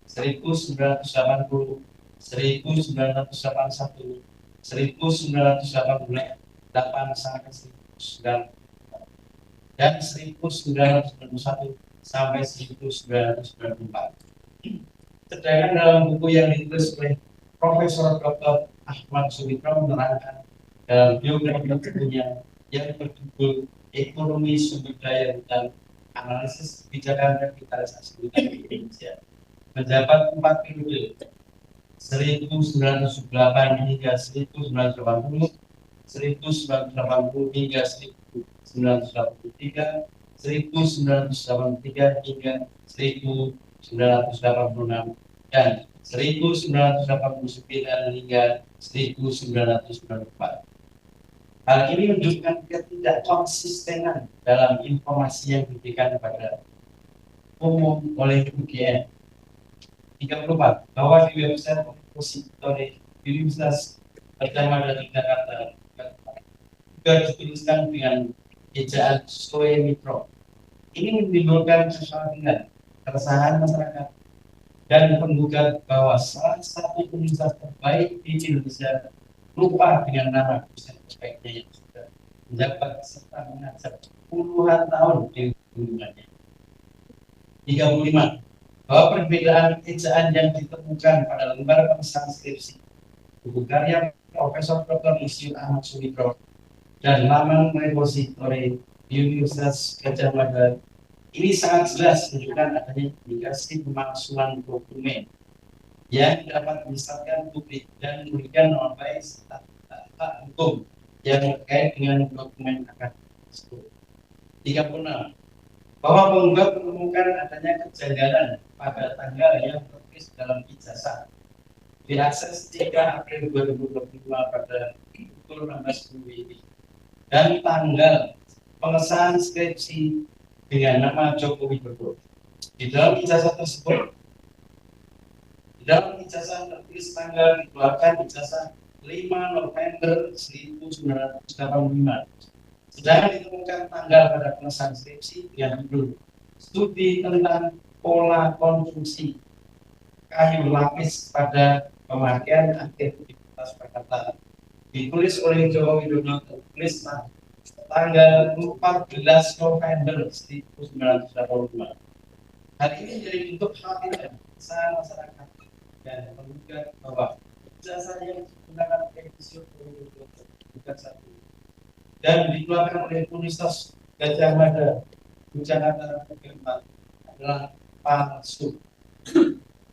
1980, 1981, 1988 sampai 1990, dan 1991 sampai 1994. Sedangkan dalam buku yang ditulis oleh Profesor Dr. Ahmad Sumitro menerangkan dalam biografi bukunya yang berjudul Ekonomi Sumber Daya Hutan Analisis Kebijakan Revitalisasi Hutan di Indonesia, menjabat 4 periode 1908 hingga 1980, 1980 hingga 1983, 1983 hingga 1986, dan 1989 hingga 1994. Hal ini menunjukkan ketidakkonsistenan dalam informasi yang diberikan kepada umum oleh UGM. 34. Bahwa di website repositori Universitas Gadjah Mada Jakarta juga dituliskan dengan ejaan Sumitro. Ini menimbulkan kekhawatiran, keresahan masyarakat dan penggugat bahwa salah satu universitas terbaik di Indonesia lupa dengan nama dosen terbaiknya yang sudah menjabat serta mengajar puluhan tahun di lingkungannya. 35. Bahwa perbedaan ejaan yang ditemukan pada lembar pengesahan skripsi buku karya Profesor Dr. Insinyur Ahmad Sumitro dan laman repositori Universitas Gadjah Mada ini sangat jelas menunjukkan adanya indikasi pemalsuan dokumen yang dapat menyesatkan publik dan merugikan nama baik serta hukum yang terkait dengan dokumen akademik tersebut. 36. Bahwa penggugat menemukan adanya kejanggalan pada tanggal yang tertulis dalam ijazah diakses 3 April 2025 pada pukul 16 WIB dan tanggal pengesahan skripsi dengan nama Joko Widodo. Di dalam ijazah tersebut, di dalam ijazah tertulis tanggal dikeluarkan ijazah 5 November 1985. Sedangkan ditemukan tanggal pada pengesahan skripsi dengan judul Studi tentang Pola Konsumsi Kayu Lapis pada Pemakaian Aktivitas Perkantoran. Ditulis oleh Joko Widodo, tertulis tanggal 14 November 1985. Hal ini menjadi bentuk khawatiran masyarakat dan penggugat bahwa ijazah yang digunakan revisi bukan satu dan dikeluarkan oleh Universitas Gadjah Mada Jakarta adalah palsu.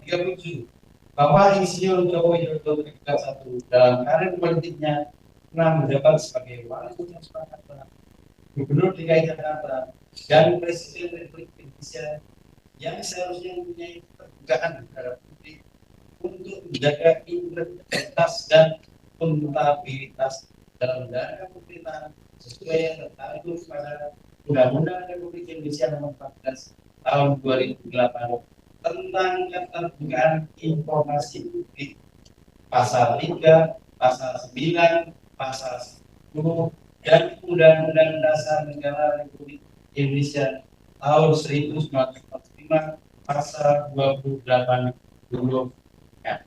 37. Bahwa Insinyur Joko Widodo tingkat 1 dalam karir politiknya pernah menjabat sebagai Wali Kota Surakarta, Gubernur DKI Jakarta, dan Presiden Republik Indonesia yang seharusnya mempunyai keterbukaan terhadap publik untuk menjaga integritas dan akuntabilitas dalam menjalankan pemerintahan sesuai yang tertentu pada Undang-Undang Republik Indonesia Nomor 14 Tahun 2008 tentang keterbukaan informasi publik, Pasal 3, Pasal 9, Pasal 10, dan Undang-Undang Dasar Negara Republik Indonesia tahun 1945 Pasal 28 huruf F.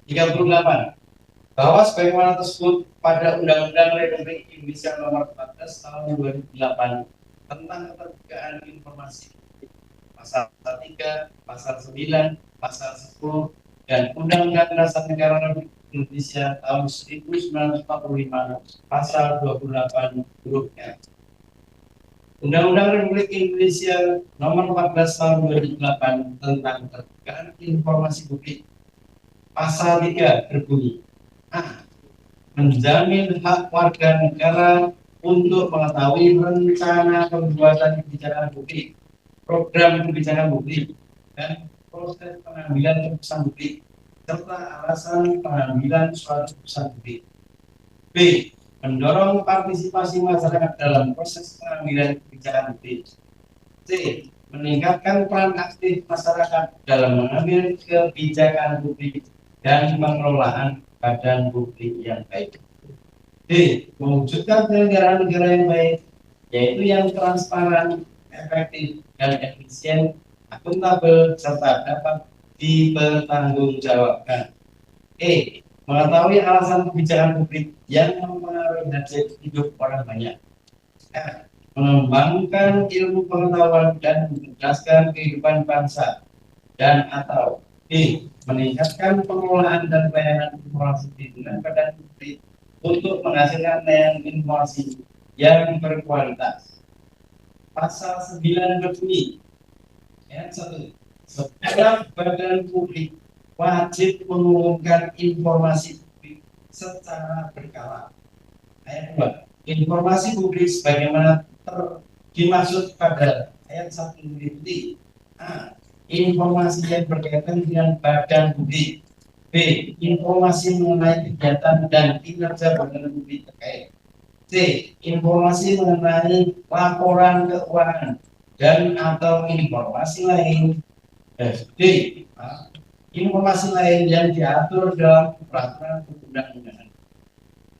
38. Bahwa sebagaimana tersebut pada Undang-Undang Republik Indonesia Nomor 14 Tahun 2008 tentang keterbukaan informasi, Pasal 3, Pasal 9, Pasal 10, dan Undang-Undang Dasar Negara Republik Indonesia tahun 1945 Pasal 28 huruf F. Undang-Undang Republik Indonesia Nomor 14 Tahun 2008 tentang keterbukaan informasi publik, Pasal 3 berbunyi: A. Menjamin hak warga negara untuk mengetahui rencana pembuatan kebijakan publik, program kebijakan publik, dan proses pengambilan keputusan publik, serta alasan pengambilan suatu keputusan publik. B. Mendorong partisipasi masyarakat dalam proses pengambilan kebijakan publik. C. Meningkatkan peran aktif masyarakat dalam mengambil kebijakan publik dan pengelolaan badan publik yang baik. D. Mewujudkan penyelenggaraan negara yang baik, yaitu yang transparan, efektif, dan efisien, akuntabel, serta dapat dipertanggungjawabkan. E. Mengetahui alasan kebijakan publik yang mempengaruhi hajat hidup orang banyak. F. Mengembangkan ilmu pengetahuan dan mencerdaskan kehidupan bangsa. Dan atau D. Meningkatkan pengelolaan dan pelayanan informasi dengan badan publik untuk menghasilkan layanan informasi yang berkualitas. Pasal 9 berbunyi, ayat 1. Setiap badan publik wajib mengumumkan informasi publik secara berkala. Ayat 2. Informasi publik sebagaimana dimaksud pada ayat 1 meliputi: A. Informasi yang berkaitan dengan badan publik. B. Informasi mengenai kegiatan dan kinerja badan publik terkait. C. Informasi mengenai laporan keuangan dan atau informasi lain. D. Informasi lain yang diatur dalam peraturan perundang-undangan.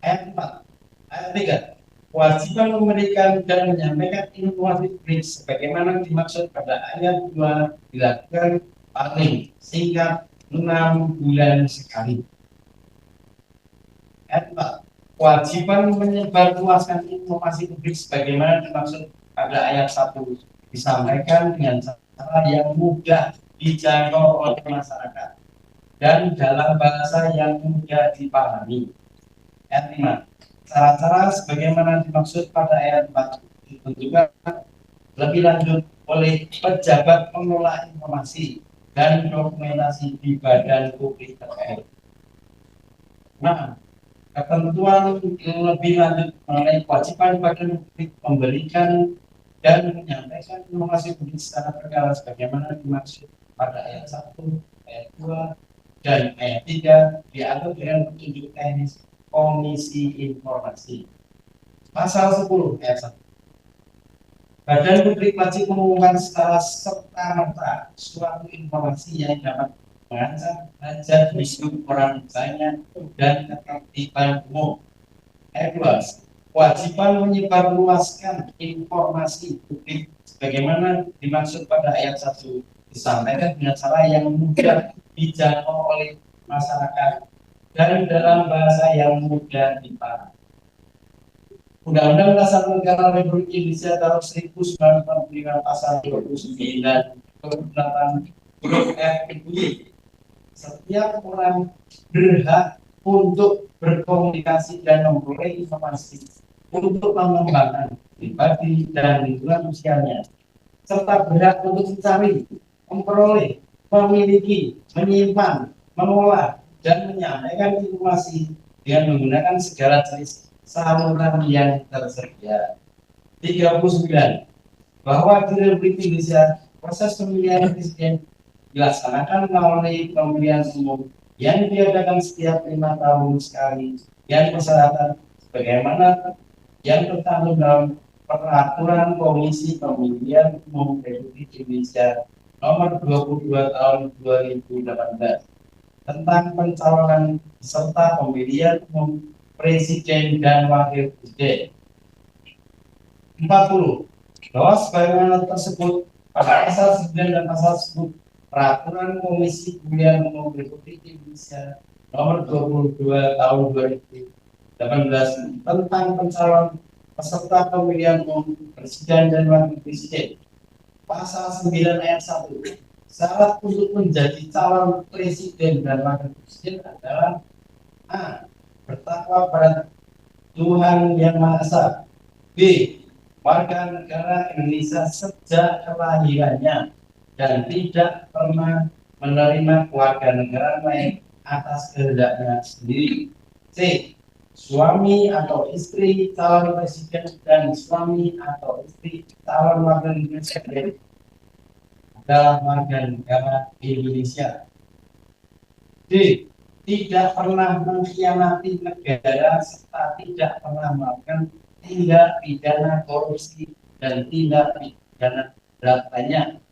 Ayat 4. Ayat 3. Kewajiban memberikan dan menyampaikan informasi publik sebagaimana dimaksud pada ayat 2 dilakukan paling singkat 6 bulan sekali. Ayat 4. Kewajiban menyebarluaskan informasi publik sebagaimana dimaksud pada ayat 1 disampaikan dengan cara yang mudah dijangkau oleh masyarakat dan dalam bahasa yang mudah dipahami. Ayat 5. Cara-cara sebagaimana dimaksud pada ayat 4 ditentukan lebih lanjut oleh pejabat pengelola informasi dan dokumentasi di badan publik terkait. Nah, ketentuan lebih lanjut mengenai kewajiban badan publik memberikan dan menyampaikan informasi publik secara berkala sebagaimana dimaksud pada ayat 1, ayat 2, dan ayat 3 diatur dengan petunjuk teknis Komisi Informasi. Pasal 10 ayat 1. Badan publik wajib mengumumkan secara serta-merta suatu informasi yang dapat mengancam hajat hidup orang banyak dan ketertiban umum. Ayat 2. Kewajiban menyebarluaskan informasi publik sebagaimana dimaksud pada ayat 1 disampaikan dengan cara yang mudah dijangkau oleh masyarakat dan dalam bahasa yang mudah dipahami. Undang-Undang Dasar Negara Republik Indonesia tahun 1945 Pasal 29 huruf 8 huruf F berbunyi: setiap orang berhak untuk berkomunikasi dan memperoleh informasi untuk mengembangkan pribadi dan lingkungan sosialnya, serta berhak untuk mencari, memperoleh, memiliki, menyimpan, mengolah, dan menyampaikan informasi dengan menggunakan segala jenis saluran yang tersedia. 39. Bahwa di Republik Indonesia proses pemilihan presiden dilaksanakan melalui pemilihan umum yang diadakan setiap 5 tahun sekali yang persyaratan sebagaimana yang tercantum dalam Peraturan Komisi Pemilihan Umum Republik Indonesia Nomor 22 Tahun 2018 tentang pencalonan serta pemilihan umum presiden dan wakil presiden. 40. Bahwa sebagaimana tersebut pada pasal 9 dan pasal 10 Peraturan Komisi Pemilihan Umum Republik Indonesia Nomor 22 Tahun 2018 tentang pencalonan peserta pemilihan umum presiden dan wakil presiden. Pasal 9 ayat 1. Syarat untuk menjadi calon presiden dan wakil presiden adalah A. Bertakwa pada Tuhan Yang Maha Esa. B. Warga negara Indonesia sejak kelahirannya dan tidak pernah menerima keluarga negara lain atas kehendaknya sendiri. C. Suami atau istri calon presiden dan suami atau istri calon wakil presiden adalah warga negara Indonesia. D. Tidak pernah mengkhianati negara serta tidak pernah melakukan tindak pidana korupsi dan tindak pidana berat lainnya.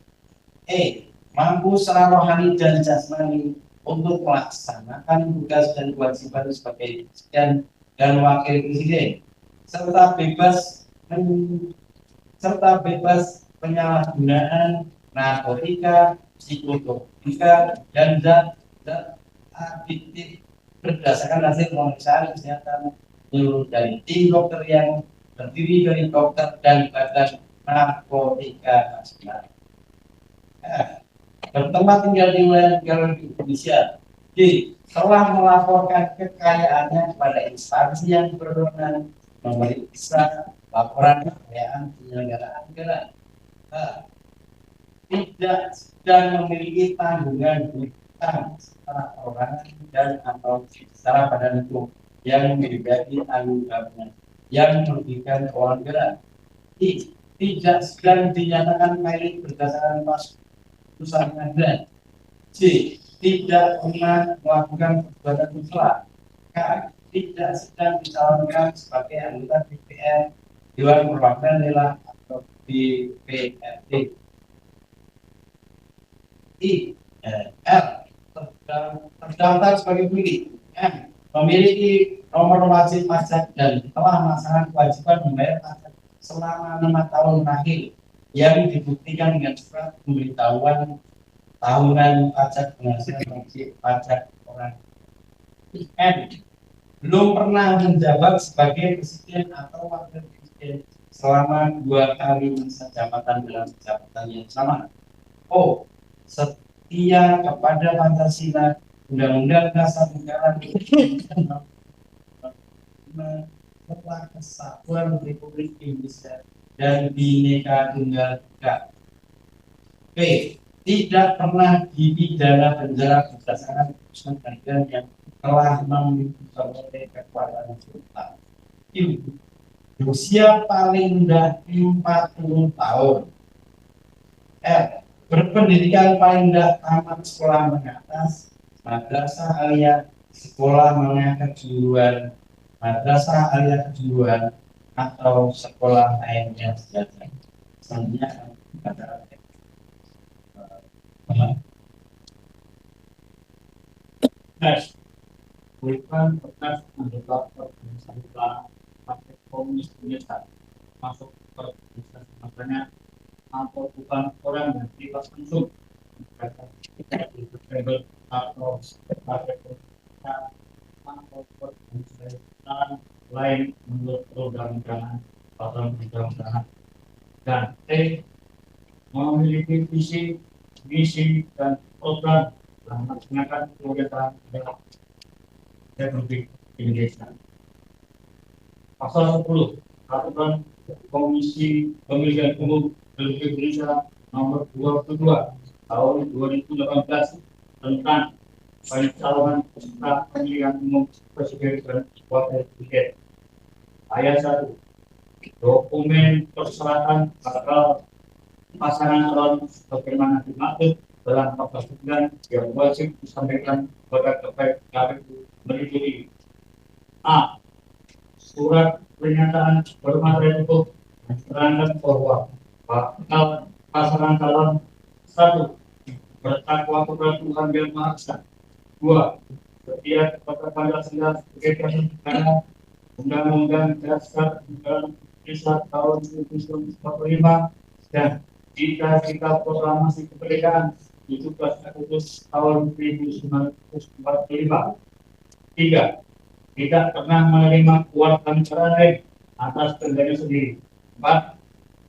E. Mampu secara rohani dan jasmani untuk melaksanakan tugas dan kewajiban sebagai presiden dan wakil presiden serta bebas penyalahgunaan narkotika, psikotropika, dan zat adiktif berdasarkan hasil pemeriksaan kesehatan menurut dari tim dokter yang terdiri dari dokter dan badan narkotika nasional. Bertempat tinggal di wilayah negara Indonesia. D. Telah melaporkan kekayaannya kepada instansi yang berwenang memeriksa laporan kekayaan penyelenggaraan negara. Tidak sedang memiliki tanggungan hutang secara perorangan dan atau secara badan hukum yang memiliki tanggung jawabnya yang merugikan keuangan negara. Tidak sedang dinyatakan kaya berdasarkan putusan pengadilan. C. Tidak pernah melakukan perbuatan tercela. K. Tidak sedang dicalonkan sebagai anggota DPR, Dewan Perwakilan Daerah atau DPRD. L. Terdaftar sebagai pemilik. M. Memiliki nomor wajib pajak dan telah melaksanakan kewajiban membayar pajak selama 5 tahun terakhir yang dibuktikan dengan surat pemberitahuan tahunan pajak penghasilan wajib pajak orang. N. Belum pernah menjabat sebagai presiden atau wakil presiden selama 2 kali masa jabatan dalam jabatan yang sama. O. Setia kepada Pancasila, Undang-Undang Dasar Negara serta Kesatuan Republik Indonesia dan Bhinneka Tunggal Ika. P. Tidak pernah dipidana penjara berdasarkan putusan pengadilan yang telah memperoleh kekuatan hukum. Usia paling rendah 40 tahun. F. Berpendidikan paling rendah tamat sekolah menengah atas, madrasah aliyah, sekolah menengah kejuruan, madrasah aliyah kejuruan, atau sekolah lainnya sejajar. Selanjutnya kata Next, bukan bekas anggota organisasi Partai Komunis Indonesia masuk organisasi makanya atau bukan orang yang tidak langsung atau partai politik atau organisasi lain menurut perundang-undangan dan T. Memiliki visi, misi dan program dalam melaksanakan kegiatan Republik Indonesia. Pasal 10 Peraturan Komisi Pemilihan Umum Republik Indonesia Nomor 22 Tahun 2018 tentang pencalonan peserta pemilihan umum presiden dan wakil presiden. Ayat 1. Dokumen persyaratan bakal pasangan calon sebagaimana dimaksud dalam pasal 9 yang wajib disampaikan kepada KPU meliputi: A. Surat pernyataan bermaterai cukup menerangkan bahwa bakal pasangan calon 1. Bertakwa kepada Tuhan Yang Maha Esa. 2. Setia kepada Pancasila sebagai dasar negara, Undang-Undang Dasar Negara Indonesia tahun 1945 dan cita-cita proklamasi kemerdekaan 17 Agustus tahun 1945. 3. Tidak pernah menerima keluarga negara lain atas kehendaknya sendiri. 4.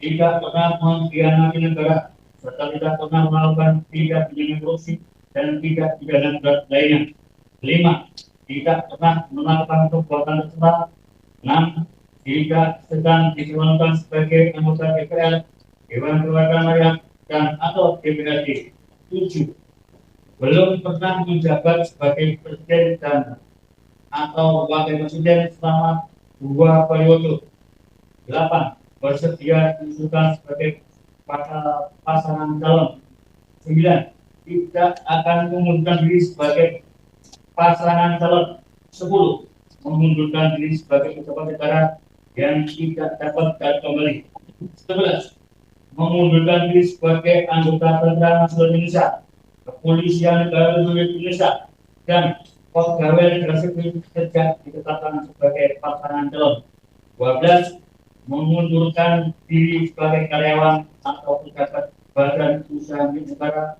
Tidak pernah mengkhianati negara serta tidak pernah melakukan tindak pidana korupsi dan tindak pidana berat lainnya. 5. Tidak pernah melakukan perbuatan tercela. 6. Tidak sedang dicalonkan sebagai anggota DPR, Dewan Perwakilan Rakyat, dan atau DPRD. 7. Belum pernah menjabat sebagai presiden dan atau wakil presiden selama 2 periode. 8. Bersedia diusulkan sebagai pasangan calon. 9. Tidak akan mengundurkan diri sebagai pasangan calon. 10. Mengundurkan diri sebagai pejabat negara yang tidak dapat kembali. 11. Mengundurkan diri sebagai anggota Tentara Nasional Indonesia, Kepolisian Negara Republik Indonesia, dan pegawai negara sipil sejak ditetapkan sebagai pasangan calon. 12. Mengundurkan diri sebagai karyawan atau pejabat badan usaha milik negara,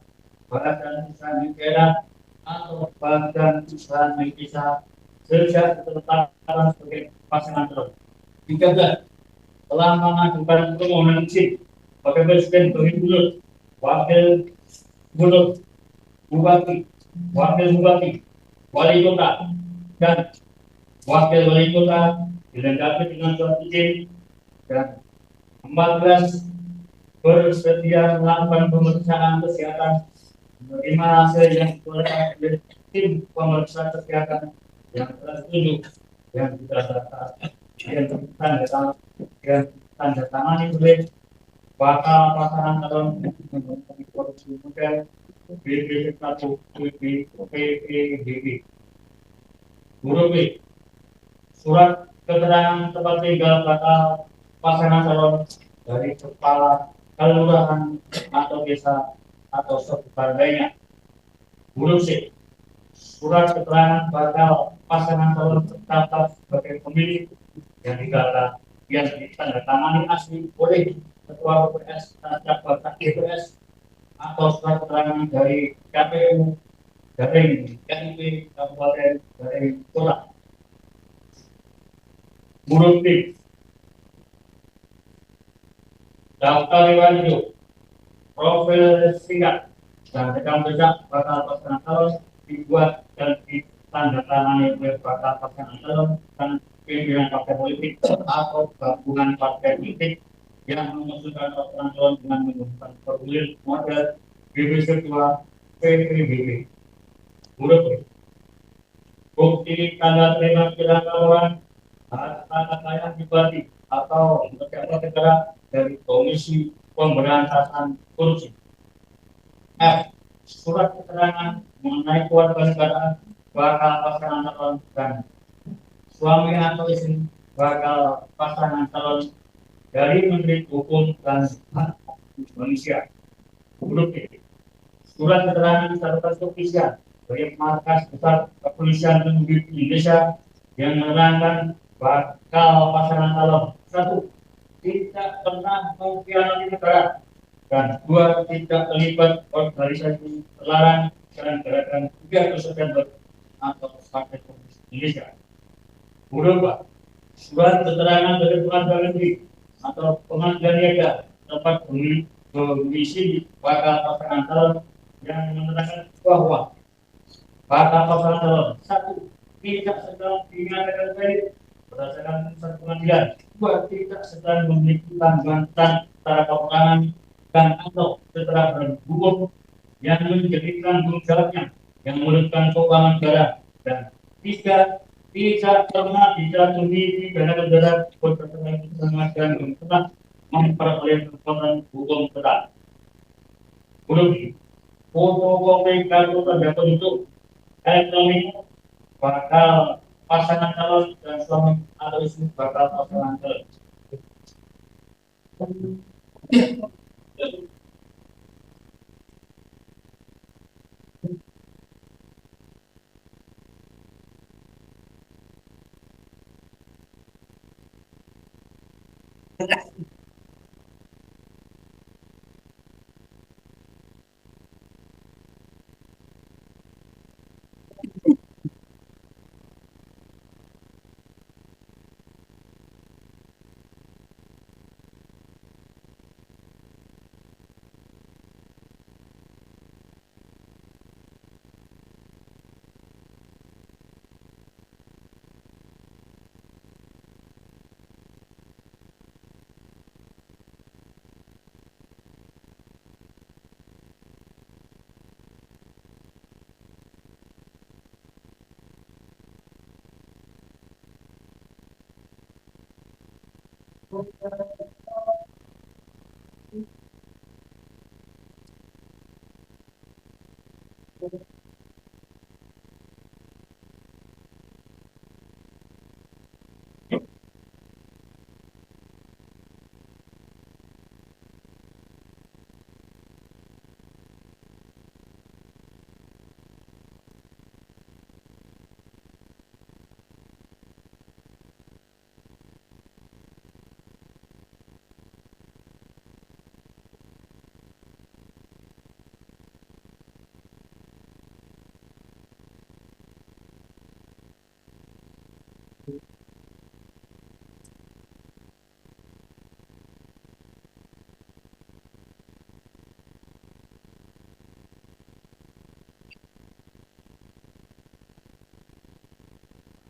badan usaha milik daerah, atau badan usaha milik desa sejak ditetapkan sebagai pasangan calon. 13. Telah mengajukan permohonan izin sebagai presiden bagi gubernur, wakil gubernur, bupati, wakil bupati, wali kota, dan wakil wali kota dilengkapi dengan surat izin. Dan 14. Bersedia melakukan pemeriksaan kesehatan menerima hasil yang dikeluarkan oleh tim pemeriksaan kesehatan yang telah ditunjuk yang berdasarkan yang tanda tangani oleh bakal pasangan calon mengenai korupsi model BPB1 PPDB. Huruf B. Surat keterangan tempat tinggal bakal pasangan calon dari kepala kelurahan atau desa atau seputar lainnya. Huruf C. Surat keterangan bakal pasangan calon tercatat sebagai pemilih yang ditandatangani asli oleh Ketua BPS dan Camat BPS atau surat keterangan dari KPU dari KIP Kabupaten dari Kota. Huruf D. Daftar riwayat hidup, profil singkat, dan rekam jejak bakal pasangan calon dibuat dan ditandatangani oleh bakal pasangan calon dan pimpinan partai politik atau gabungan partai politik yang mengusulkan pasangan calon dengan menggunakan formulir model BBC Ketua PPBB. Huruf B. Bukti tanda terima pikiran laporan harta kekayaan pribadi atau pejabat negara dari Komisi Pemberantasan Korupsi. F. Surat keterangan mengenai keluarga negaraan bakal pasangan calon dan suami atau istri bakal pasangan calon dari Menteri Hukum dan Hak Manusia. Huruf D. Surat keterangan status kepolisian dari Markas Besar Kepolisian Republik Indonesia yang menerangkan bakal pasangan calon. 1. Tidak pernah mengkhianati negara, dan 2. Tidak terlibat organisasi terlarang dan gerakan 3 September atau Partai Komunis Indonesia. Huruf A. Surat keterangan dari pengadilan negeri atau pengadilan niaga tempat bermisi bakal pasangan calon yang menerangkan bahwa bakal pasangan calon 1. Tidak sedang dinyatakan valid berdasarkan putusan pengadilan. 2. Tidak sedang memiliki tanggungan secara keuangan dan atau secara hukum yang menjadi tanggung jawabnya yang menyebabkan keuangan negara dan tidak pernah dijatuhi pidana penjara berdasarkan kesengaja yang telah memperoleh kekuatan hukum tetap. Huruf I. Fotokopi kartu tanda penduduk elektronik bakal pasangan calon dan suami atau istri bakal pasangan calon.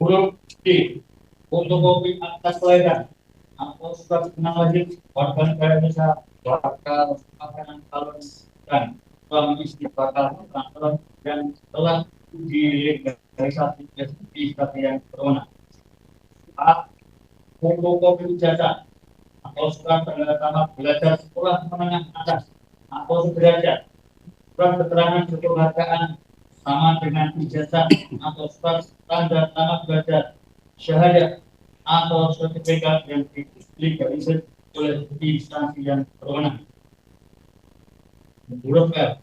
Huruf D. Fotokopi akta kelahiran atau surat kenal wajib warga negara Indonesia bakal pasangan calon dan suami istri bakal pasangan calon yang telah dilegalisasi di state yang berwenang. A. Fotokopi ijazah atau surat tanda tamat belajar sekolah menengah atas atau sederajat, surat keterangan kekeluargaan sama dengan ijazah atau surat tanda tamat belajar, syahadat atau sertifikat yang dilegalisasi oleh instansi yang berwenang. Huruf L.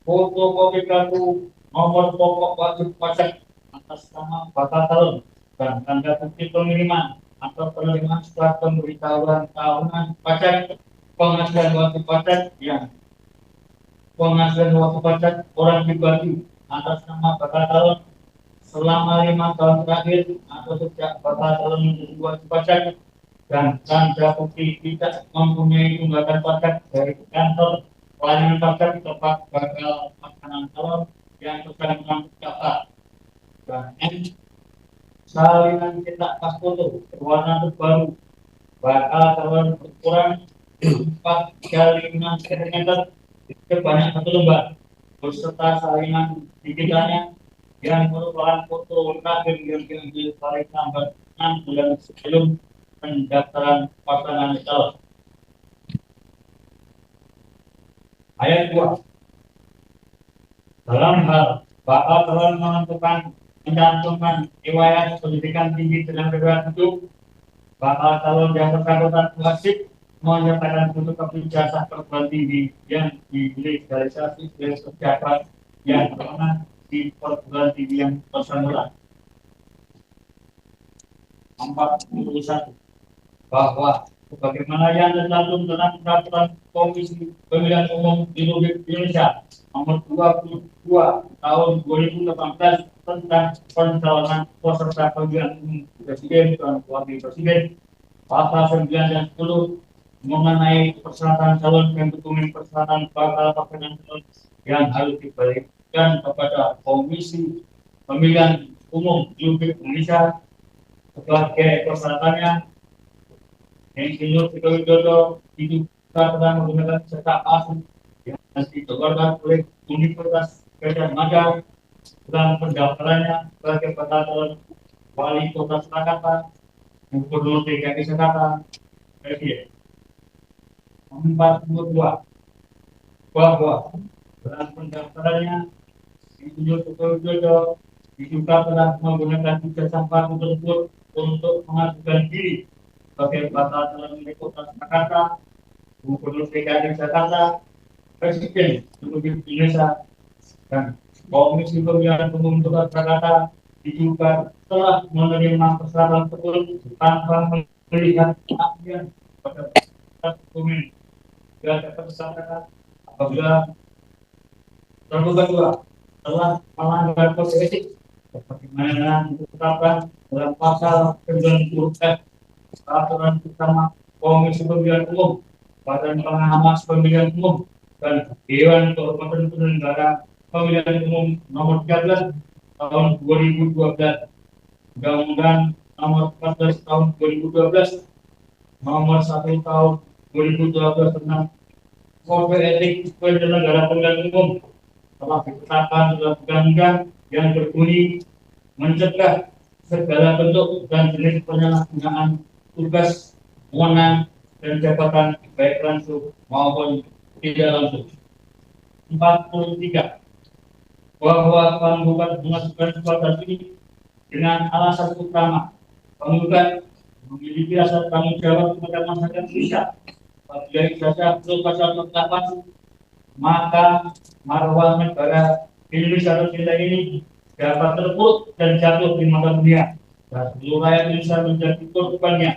Fotokopi kartu nomor pokok wajib pajak atas nama bakal calon dan tanda bukti pengiriman atau penerimaan surat pemberitahuan tahunan pajak penghasilan wajib pajak yang penghasilan wajib pajak orang pribadi atas nama bakal calon selama 5 tahun terakhir atau sejak bakal calon menjadi wajib pajak dan tanda bukti tidak mempunyai tunggakan pajak dari kantor pelayanan pajak tempat bakal pasangan calon yang terkandung daftar. Dan N. Salinan cetak pas foto berwarna terbaru bakal calon berukuran 4x6 cm sebanyak 1 lembar beserta salinan digitalnya yang merupakan foto terakhir yang diambil paling lambat 6 bulan sebelum pendaftaran pasangan calon. Ayat 2. Dalam hal bakal calon menentukan mencantumkan riwayat pendidikan tinggi dalam riwayat hidup, bakal calon yang bersangkutan wajib menyertakan fotokopi ijazah perguruan tinggi yang dilegalisasi dari pejabat yang pernah di perguruan tinggi yang bersangkutan. 41. Bahwa sebagaimana yang tercantum dalam peraturan Komisi Pemilihan Umum Republik Indonesia nomor 22 tahun 2018 tentang pencalonan peserta pemilihan umum presiden dan wakil presiden, pasal 9 dan 10 mengenai persyaratan calon dan dokumen persyaratan bakal pasangan calon yang harus diberikan kepada Komisi Pemilihan Umum Republik Indonesia sebagai persyaratannya. Insinyur Joko Widodo diduga telah menggunakan cetak asli yang dikeluarkan oleh Universitas Gajah Mada dan pendaftarannya sebagai bakal calon wali kota Surakarta, Gubernur DKI Jakarta, presiden. 42 bahwa dalam pendaftarannya Insinyur Joko Widodo diduga telah menggunakan ijazah palsu tersebut untuk mengajukan diri sebagai bakal calon wali kota Jakarta, Gubernur DKI Jakarta, Presiden Republik Indonesia, dan Komisi Pemilihan Umum Kota Jakarta diduga telah menerima persyaratan tersebut tanpa melihat keahlian pada dokumen yang dapat disampaikan apabila terduga dua telah melanggar kode etik sebagaimana ditetapkan dalam pasal 90F Peraturan Bersama Komisi Pemilihan Umum, Badan Pengawas Pemilihan Umum, dan Dewan Kehormatan Penyelenggara Pemilihan Umum Nomor 13 Tahun 2012, Undang-Undang Nomor 14 Tahun 2012, Nomor 1 Tahun 2012 tentang Kode Etik Penyelenggara Pemilihan Umum telah ditetapkan dalam undang-undang yang berbunyi mencegah segala bentuk dan jenis penyalahgunaan tugas, wewenang, dan jabatan baik langsung maupun tidak langsung. 43 bahwa penggugat mengajukan suatu ini dengan alasan utama penggugat memiliki rasa tanggung jawab kepada masyarakat Indonesia apabila ijazah berupa suatu pendapat, maka marwah negara Indonesia tercinta ini dapat terpuruk dan jatuh di mata dunia dan seluruh rakyat Indonesia menjadi korbannya.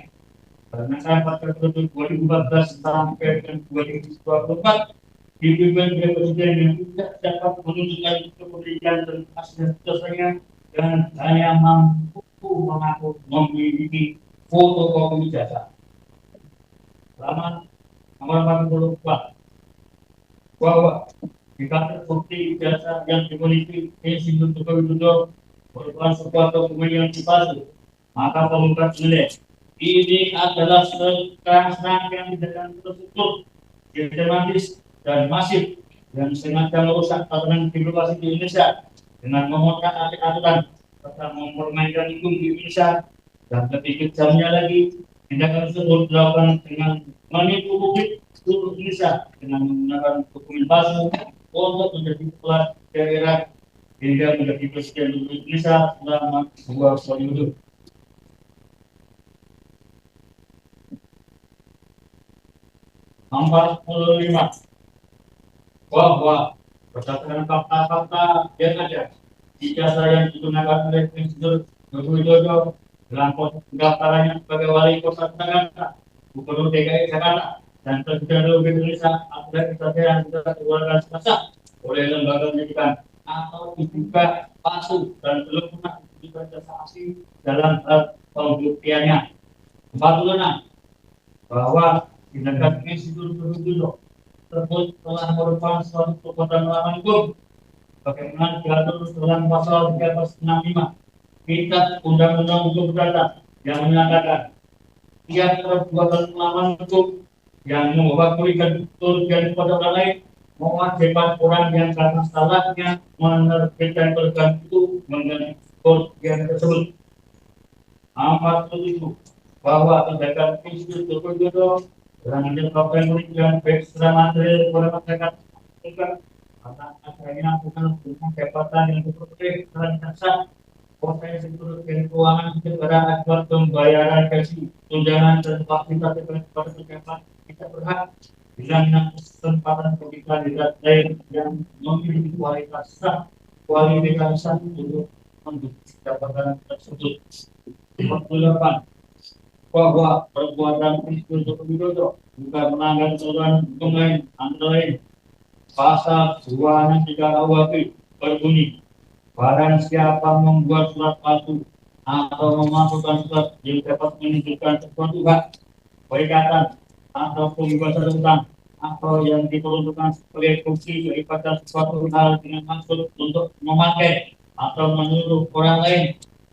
Karena pada periode 2014 sampai 2024 dipimpin oleh presiden yang tidak dapat menunjukkan kepentingan dan asli-aslinya dan hanya mampu mengaku memiliki fotokopi ijazah. Halaman nomor 44 bahwa jika terbukti ijazah yang dimiliki Insinyur Joko Widodo merupakan sebuah dokumen yang palsu, maka penggugat menilai ini adalah serangkaian tindakan tersebut sistematis dan masif yang sengaja merusak tatanan demokrasi di Indonesia dengan memutar aturan serta mempermainkan hukum di Indonesia, dan lebih kejamnya lagi tindakan tersebut dilakukan dengan menipu publik seluruh Indonesia dengan menggunakan dokumen palsu untuk menjadi kepala daerah hingga menjadi presiden Republik Indonesia selama 2 periode. Nomor 45 bahwa berdasarkan fakta-fakta yang ada, ijazah yang digunakan oleh Insinyur Joko Widodo dalam pendaftarannya sebagai wali kota Jakarta, Gubernur DKI Jakarta, dan Presiden Republik Indonesia adalah ijazah yang sudah dikeluarkan sah oleh lembaga pendidikan atau diduga palsu dan belum pernah diberikan jasa asli dalam hal pembuktiannya. 46 bahwa tindakan Insinyur Joko Widodo tersebut telah merupakan suatu perbuatan melawan hukum bagaimana diatur dalam pasal 365 Kitab Undang-Undang Hukum Perdata yang menyatakan tiap perbuatan melawan hukum yang membawa kerugian kepada orang lain mewajibkan orang yang karena salahnya menerbitkan kerugian itu mengenai kerugian tersebut. 47 bahwa tindakan Insinyur Joko Widodo dalam menyebabkan kerugian baik secara material kepada masyarakat juga karena adanya bukan dengan jabatan yang diperoleh secara dasar potensi kerugian keuangan negara akibat pembayaran gaji, tunjangan dan fasilitas kepada pejabat tidak berhak dengan kesempatan bagi kandidat lain yang memiliki kualitas sah untuk menduduki jabatan tersebut. 48 bahwa perbuatan Insinyur Joko Widodo juga melanggar aturan hukum lain antara lain pasal 263 KUHP berbunyi barang siapa membuat surat palsu atau memasukkan surat yang dapat menunjukkan sesuatu hak, perikatan atau pembebasan utang atau yang diperuntukkan sebagai bukti daripada suatu hal dengan maksud untuk memakai atau menyuruh orang lain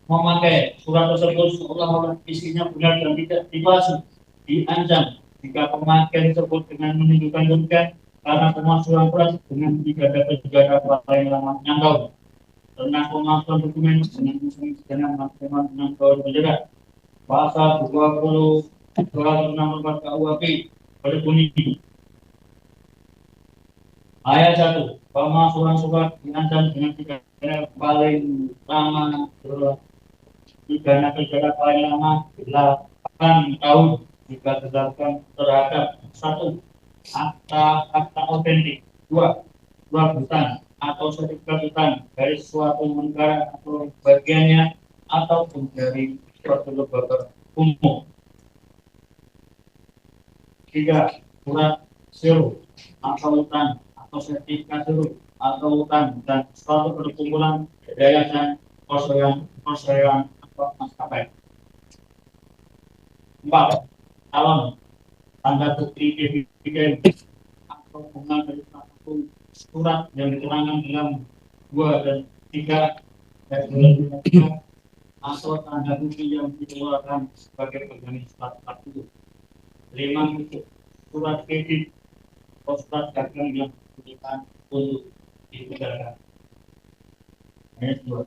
memakai surat tersebut seolah-olah isinya benar dan tidak dipalsu, diancam jika pemakaian tersebut dengan menunjukkan kerugian karena pemalsuan surat dengan pidana paling lama 6 tahun, tentang pemalsuan dokumen dengan pidana maksimal 6 tahun penjara. Pasal 20 264 KUHP berbunyi ayat 1, pemalsuan surat diancam dengan pidana paling lama pidana penjara paling lama 8 tahun jika dilakukan terhadap 1 akta otentik, 2 bukan atau sertifikat bukan dari suatu negara atau bagiannya ataupun dari suatu lembaga umum. 3 surat seru atau utang atau sertifikat seru atau utang dan suatu perkumpulan yayasan perseroan atau maskapai. 4 calon tanda bukti dividen atau bunga dari satu surat yang diterangkan dalam 2 dan 3 atau tanda bukti yang dikeluarkan sebagai pegangan surat 40. 5 surat kredit atau surat dagang yang diberikan untuk diperdagangkan. Ayat 2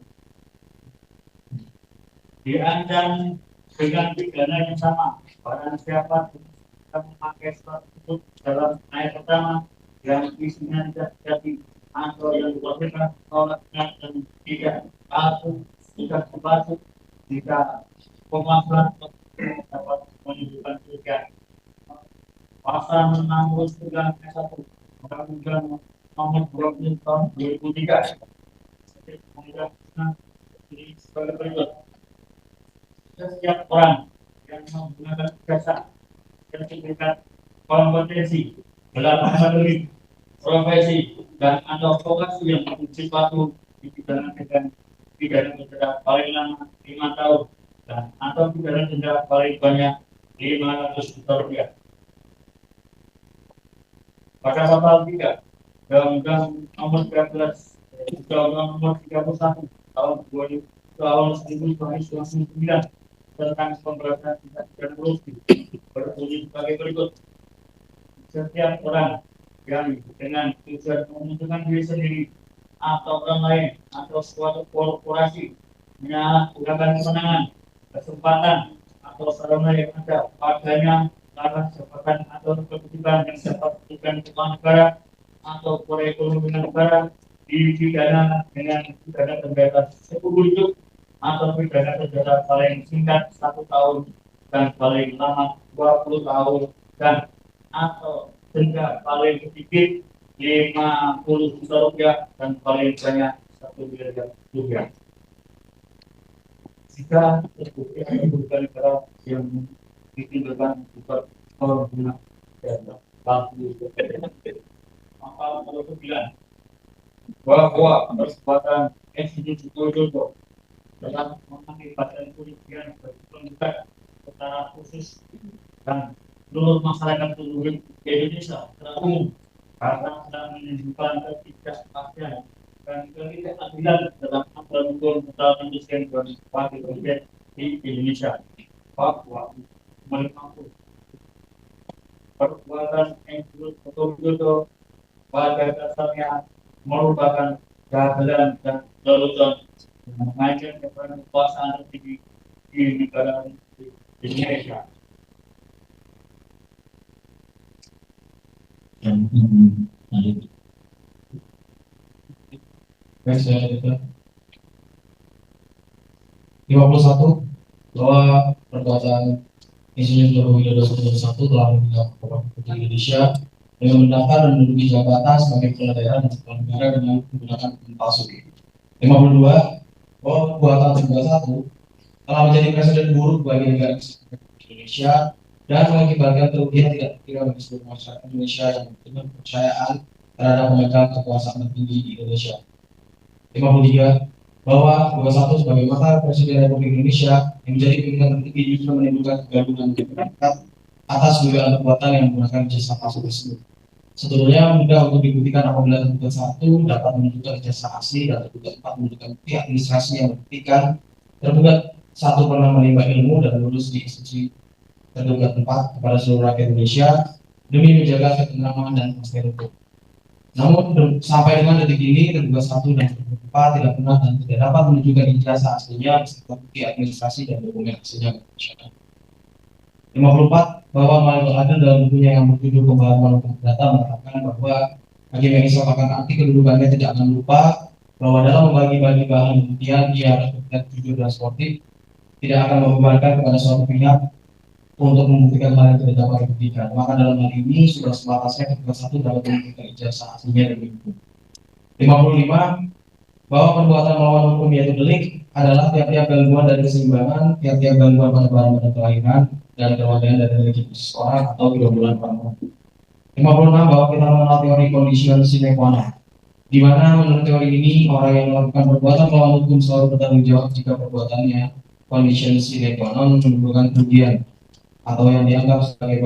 diancam dengan pidana yang sama barang siapa memakai surat tersebut dalam ayat pertama yang isinya tidak jadi atau yang dilakukan tolaknya dan tidak palsu, tidak palsu, jika pemalsuan dapat menunjukkan juga pasal 69 ayat 1 Undang-Undang Nomor 20 Tahun 2003 sebagai berikut. Setiap orang yang menggunakan jasa sertifikat kompetensi, gelar akademik, profesi, dan atau vokasi yang bersifat dipidana dengan pidana penjara paling lama 5 tahun dan atau pidana denda paling banyak 500 juta rupiah. Pada pasal 3 Undang-Undang Nomor 13 Undang-Undang Nomor 31 tahun 1999 tentang pemberantasan tindak pidana korupsi berbunyi sebagai berikut. Setiap orang yang dengan tujuan menguntungkan diri sendiri atau orang lain atau suatu korporasi menyalahgunakan kewenangan, kesempatan atau sarana yang ada padanya karena jabatan atau kedudukan yang dapat diberikan keuangan negara atau perekonomian negara dipidana dengan pidana penjara seumur hidup atau pidana penjara paling singkat 1 tahun dan paling lama 20 tahun dan atau denda paling sedikit 50 juta rupiah dan paling banyak 1 miliar rupiah. Jika terbukti bukan negara yang ditinggalkan bukan pengguna dana bangku pasal 9 bahwa perbuatan institusi Jodoh dalam mengakibatkan kerugian bagi penggugat secara khusus dan seluruh masyarakat seluruh Indonesia secara umum karena sedang menunjukkan ketidakpastian dan ketidakadilan dalam aturan hukum tentang presiden dan wakil presiden di Indonesia. Bahwa mengaku perbuatan institusi Jodoh pada dasarnya merupakan kegagalan dan kelulusan mengajar kepada kekuasaan tertinggi di negara Indonesia. Baik, saya kata 51 bahwa perbuatan Insinyur Joko Widodo 1 telah meninggal Republik Indonesia dengan mendaftar dan menduduki jabatan sebagai kepala daerah dan kepala negara dengan menggunakan dokumen palsu. 52 bahwa perbuatan 31 telah menjadi presiden buruk bagi negara Indonesia dan mengakibatkan kerugian tidak terkira bagi seluruh masyarakat Indonesia yang dengan kepercayaan terhadap pemegang kekuasaan tertinggi di Indonesia. 53 bahwa 21 sebagai wakil presiden Republik Indonesia yang menjadi pimpinan tertinggi juga menimbulkan kegaduhan di masyarakat atas dugaan perbuatan yang menggunakan jasa palsu tersebut. Seterusnya mudah untuk dibuktikan apabila tergugat 1 dapat menunjukkan jasa asli dan tergugat 4 menunjukkan bukti administrasi yang membuktikan tergugat 1 pernah menimba ilmu dan lulus di institusi tergugat 4 kepada seluruh rakyat Indonesia demi menjaga ketentraman dan kepastian hukum. Namun sampai dengan detik ini terduga 1 dan terduga 4 tidak pernah dan tidak dapat menunjukkan ijazah aslinya serta bukti administrasi dan dokumen aslinya ke masyarakat. 54 bahwa Mario Adel dalam bukunya yang berjudul Pembaharuan Hukum Data mengatakan bahwa bagi yang istilahkan arti kedudukannya tidak akan lupa bahwa dalam membagi-bagi bahan buktian dia harus bertindak jujur dan sportif, tidak akan membebankan kepada suatu pihak untuk membuktikan hal yang tidak dapat dibuktikan. Maka dalam hal ini sudah sebatasnya ketika 1 dapat membuktikan ijazah aslinya dari buku. 55 bahwa perbuatan melawan hukum yaitu delik adalah tiap-tiap gangguan dari keseimbangan, tiap-tiap gangguan pada badan kelahiran dan kewajiban dari rezeki seseorang atau gerombolan orang. 56 bahwa kita mengenal teori condition sine qua non, di mana menurut teori ini orang yang melakukan perbuatan melawan hukum selalu bertanggung jawab jika perbuatannya condition sine qua non menimbulkan kerugian atau yang dianggap sebagai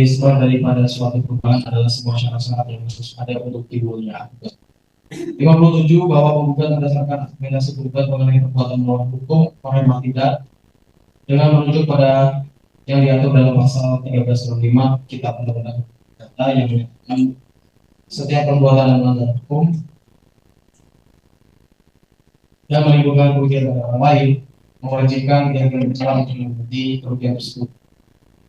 sebab daripada suatu perubahan adalah sebuah syarat-syarat yang harus ada untuk timbulnya akibat. 57 bahwa penggugat berdasarkan argumentasi penggugat mengenai perbuatan melawan hukum orang tidak dengan merujuk pada yang diatur dalam pasal 1305 Kitab Undang-Undang Data yang menyatakan setiap perbuatan yang melanggar hukum dan menimbulkan kerugian pada orang lain mewajibkan pihak yang bersalah untuk mengikuti kerugian tersebut.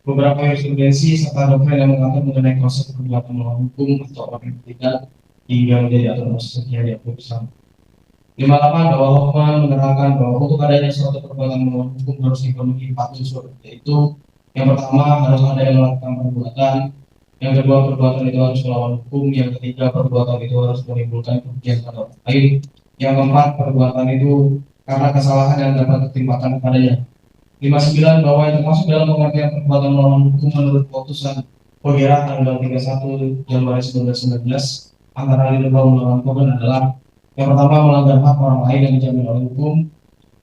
Beberapa jurisprudensi serta doktrin yang mengatur mengenai proses perbuatan melawan hukum atau orang tidak hingga menjadi aturan prosesnya diatur bersama. 58 bahwa Hoffman menerangkan bahwa untuk adanya suatu perbuatan melawan hukum harus dipenuhi 4 unsur, yaitu yang pertama harus ada yang melakukan perbuatan, yang kedua perbuatan itu harus melawan hukum, yang ketiga perbuatan itu harus menimbulkan kerugian pada orang lain, yang keempat perbuatan itu karena kesalahan yang dapat ditimpakan kepadanya. 59 bahwa yang termasuk dalam pengertian perbuatan melawan hukum menurut putusan Pogera tanggal 31 Januari 1919 antara lain bahwa melawan hukum adalah yang pertama melanggar hak orang lain yang dijamin oleh hukum,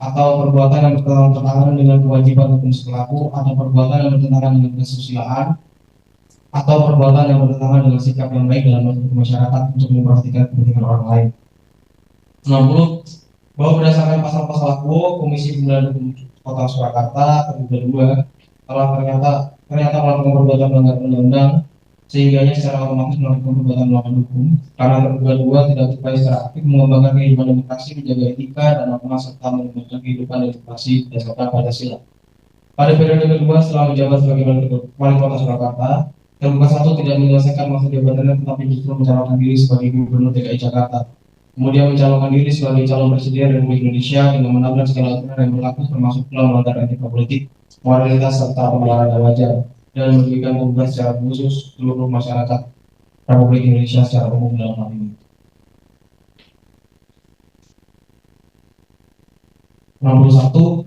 atau perbuatan yang bertentangan dengan kewajiban hukum selaku, atau perbuatan yang bertentangan dengan kesusilaan, atau perbuatan yang bertentangan dengan sikap yang baik dalam masyarakat untuk memperhatikan kepentingan orang lain. 60 bahwa berdasarkan pasal-pasal Akwo, Komisi Pemilihan Hukum Kota Surakarta terduga 2 telah ternyata melakukan perbuatan melanggar undang-undang, sehingganya secara otomatis melakukan perbuatan melawan hukum karena terduga 2 tidak berupaya secara aktif mengembangkan kehidupan demokrasi, menjaga etika dan norma serta mengembangkan kehidupan demokrasi berdasarkan Pancasila. Pada periode kedua setelah menjabat sebagai Wali Kota Surakarta, terduga 1 tidak menyelesaikan masa jabatannya tetapi justru mencalonkan diri sebagai Gubernur DKI Jakarta. Kemudian mencalonkan diri sebagai calon presiden Republik Indonesia dengan menabrak segala aturan yang berlaku termasuk pula melanggar etika politik, moralitas serta pembelaan wajar dan merugikan pemerintah secara khusus seluruh masyarakat Republik Indonesia secara umum dalam hal ini. 61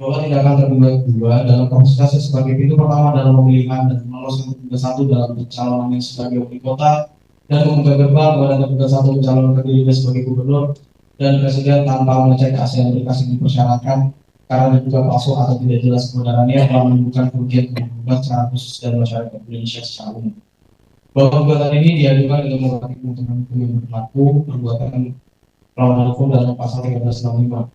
bahwa tindakan terduga 2 dalam kapasitasnya sebagai pintu pertama dalam pemilihan dan meloloskan terduga 1 dalam pencalonannya sebagai wali kota dan membuka gerbang kepada terduga 1 mencalonkan dirinya sebagai gubernur dan presiden tanpa mengecek keaslian berkas yang dipersyaratkan karena diduga palsu atau tidak jelas kebenarannya telah menimbulkan kerugian kepada secara khusus dan masyarakat Indonesia secara umum. Bahwa perbuatan ini diadukan dengan menggunakan keuntungan hukum yang berlaku perbuatan melawan hukum dalam pasal 1365.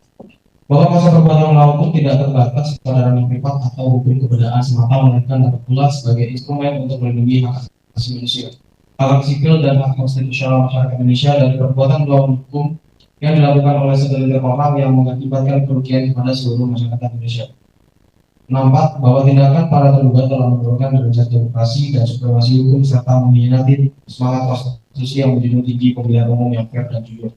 Bahwa masa perbuatan melawan hukum tidak terbatas pada ranah privat atau hukum kebenaran semata, melainkan dapat pula sebagai instrumen untuk melindungi hak asasi manusia, hak sipil dan hak konstitusional masyarakat Indonesia dari perbuatan melawan hukum yang dilakukan oleh segelintir orang yang mengakibatkan kerugian kepada seluruh masyarakat Indonesia. 64 bahwa tindakan para terduga telah menurunkan derajat demokrasi dan supremasi hukum serta mengkhianati semangat konstitusi yang menjunjung tinggi pemilihan umum yang fair dan jujur.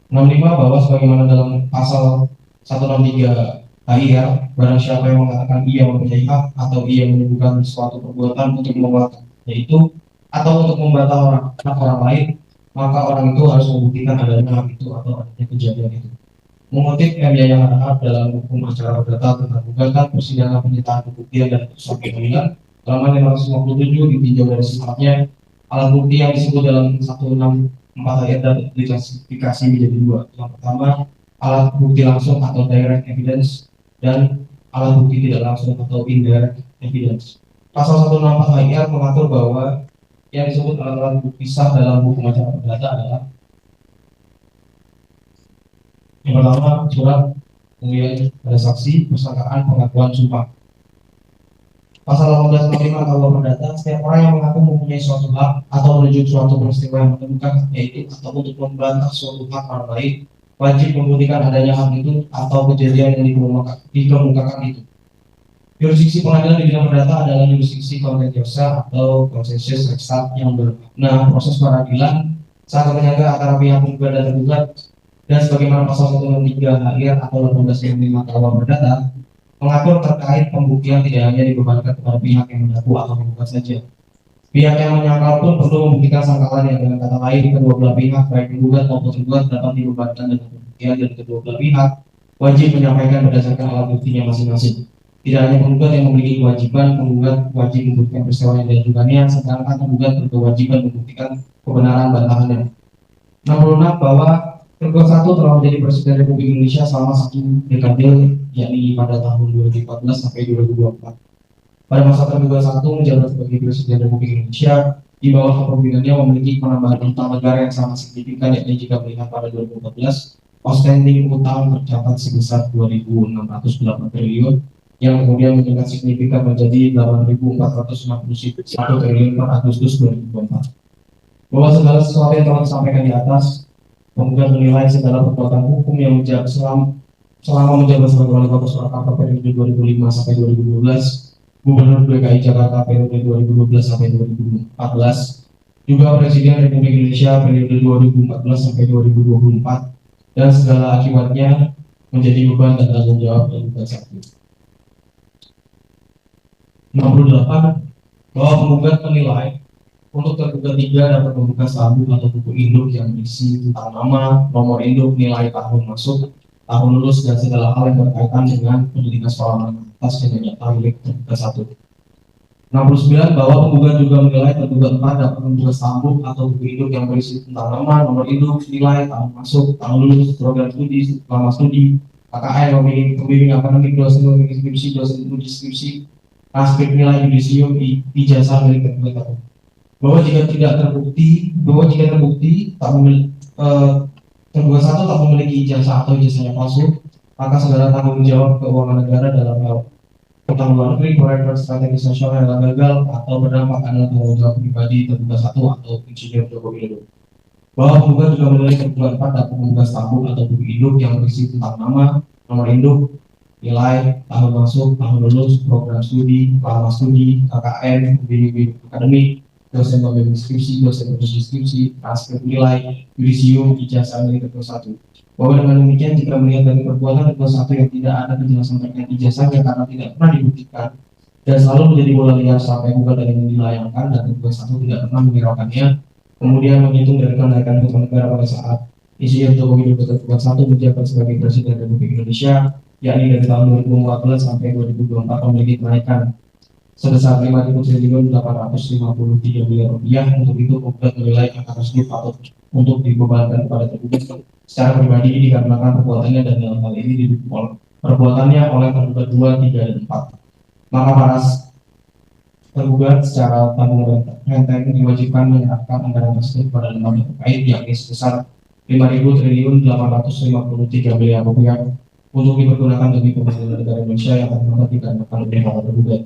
65 bahwa sebagaimana dalam pasal 163 HIR, barang siapa yang mengatakan ia mempunyai hak atau ia menyebutkan suatu perbuatan untuk membuat yaitu atau untuk membantah orang lain, maka orang itu harus membuktikan adanya hak itu atau adanya kejadian itu. Mengutip M. Yahya Harahap dalam hukum acara perdata tentang gugatan persidangan penyitaan pembuktian dan putusan pengadilan halaman 557 ditinjau dari sifatnya, alat bukti yang disebut dalam 164 ayat dan diklasifikasi menjadi 2. Yang pertama, alat bukti langsung atau direct evidence dan alat bukti tidak langsung atau indirect evidence. Pasal 164 ayat mengatur bahwa yang disebut alat bukti sah dalam hukum acara perdata adalah yang pertama surat pemanggilan pada saksi, persangkaan, pengakuan, sumpah. Pasal 1865 KUH Perdata, setiap orang yang mengaku mempunyai suatu hak atau menuju suatu peristiwa yang menemukan haknya itu atau untuk membantah suatu hak orang lain, wajib membuktikan adanya hak itu atau kejadian yang dikemukakan itu. Jurisdiksi pengadilan di bidang perdata adalah jurisdiksi kontentiosa atau konsensus eksak yang bermakna proses peradilan saat menyangka antara pihak penggugat dan tergugat, dan sebagaimana pasal 163 HR atau 1865 KUH Perdata mengatur terkait pembuktian tidak hanya dibebankan kepada pihak yang mengaku atau menggugat saja. Pihak yang menyangkal pun perlu membuktikan sangkalan yang dengan kata lain kedua belah pihak baik penggugat maupun tergugat dapat dibebankan dengan pembuktian dari kedua belah pihak wajib menyampaikan berdasarkan alat buktinya masing-masing. Tidak hanya penggugat yang memiliki kewajiban, penggugat wajib membuktikan peristiwa yang diajukannya, sedangkan penggugat berkewajiban membuktikan kebenaran bantahannya. 66 bahwa tergugat 1 telah menjadi Presiden Republik Indonesia selama 1 dekade, yakni pada tahun 2014 sampai 2024. Pada masa tergugat 1 menjabat sebagai Presiden Republik Indonesia, di bawah kepemimpinannya memiliki penambahan utang negara yang sangat signifikan, yakni jika melihat pada 2014, outstanding utang tercatat sebesar 2.608 triliun, yang kemudian meningkat signifikan menjadi 8.461 triliun per Agustus 2024. Bahwa segala sesuatu yang telah disampaikan di atas, penggugat menilai segala perbuatan hukum yang selama menjabat sebagai wali kota Surakarta periode 2005 sampai 2012, Gubernur DKI Jakarta periode 2012 sampai 2014, juga Presiden Republik Indonesia periode 2014 sampai 2024, dan segala akibatnya menjadi beban dan tanggung jawab penggugat 1. 68 bahwa penggugat menilai untuk tergugat 3 dapat membuka sabuk atau buku induk yang berisi tentang nama, nomor induk, nilai tahun masuk, tahun lulus, dan segala hal yang berkaitan dengan pendidikan sekolah menengah atas yang nyata milik tergugat 1. 69 bahwa penggugat juga menilai tergugat 4 dapat membuka sabuk atau buku induk yang berisi tentang nama, nomor induk, nilai tahun masuk, tahun lulus, program studi, lama studi, KKN, pembimbing akademik, dosen pembimbing skripsi, dosen uji skripsi, aspek nilai yudisium, ijazah milik tergugat 1. Bahwa jika terbukti tergugat 1 tak memiliki ijazah atau ijazahnya palsu, maka segala tanggung jawab keuangan negara dalam hal utang luar negeri, proyek strategis nasional yang gagal atau berdampak adalah tanggung jawab pribadi tergugat 1 atau Insinyur Joko Widodo. Bahwa penggugat juga menilai tergugat 4 dapat membuka sabuk atau buku induk yang berisi tentang nama, nomor induk, nilai, tahun masuk, tahun lulus, program studi, lama studi, KKN, pembimbing akademik, dosen pembimbing skripsi, dosen uji skripsi, aspek nilai, yudisium, ijazah milik tergugat 1. Bahwa dengan demikian jika melihat dari perbuatan tergugat 1 yang tidak ada kejelasan terkait ijazahnya karena tidak pernah dibuktikan dan selalu menjadi bola liar sampai gugat dan ingin dilayangkan, dan tergugat 1 tidak pernah menghiraukannya, kemudian menghitung dari kenaikan utang negara pada saat Insinyur Joko Widodo tergugat 1 menjabat sebagai Presiden Republik Indonesia, yakni dari tahun 2014 sampai 2024 memiliki kenaikan sebesar 5.853 miliar rupiah. Untuk itu penggugat menilai angka tersebut patut untuk dibebankan kepada tergugat secara pribadi dikarenakan perbuatannya, dan dalam hal ini didukung perbuatannya oleh tergugat 2, 3, dan 4. Maka para tergugat secara tanggung renteng diwajibkan menyerahkan anggaran tersebut pada lembaga terkait, yakni sebesar 5.853 miliar rupiah untuk dipergunakan bagi pembangunan negara Indonesia yang terdapat dikarenakan oleh para tergugat.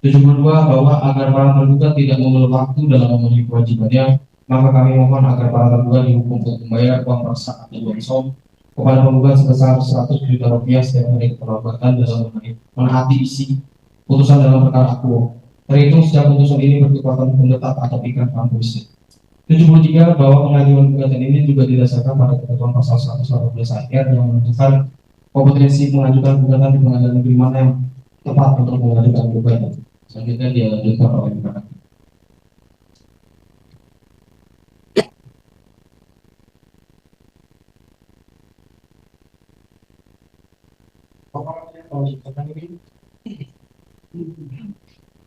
72 bahwa agar para tergugat tidak memeluk waktu dalam memenuhi kewajibannya, maka kami mohon agar para tergugat dihukum untuk membayar uang paksa atau uang som kepada penggugat sebesar 100 juta rupiah setiap hari keterlambatan dalam menaati isi putusan dalam perkara akuo, terhitung sejak putusan ini berkekuatan hukum tetap atau ikrah kampus. 73 bahwa pengajuan gugatan ini juga didasarkan pada ketentuan pasal 114 AR yang menentukan kompetensi mengajukan gugatan di pengadilan negeri mana yang tepat untuk mengajukan gugatan. Selanjutnya dilanjutkan oleh gugatan.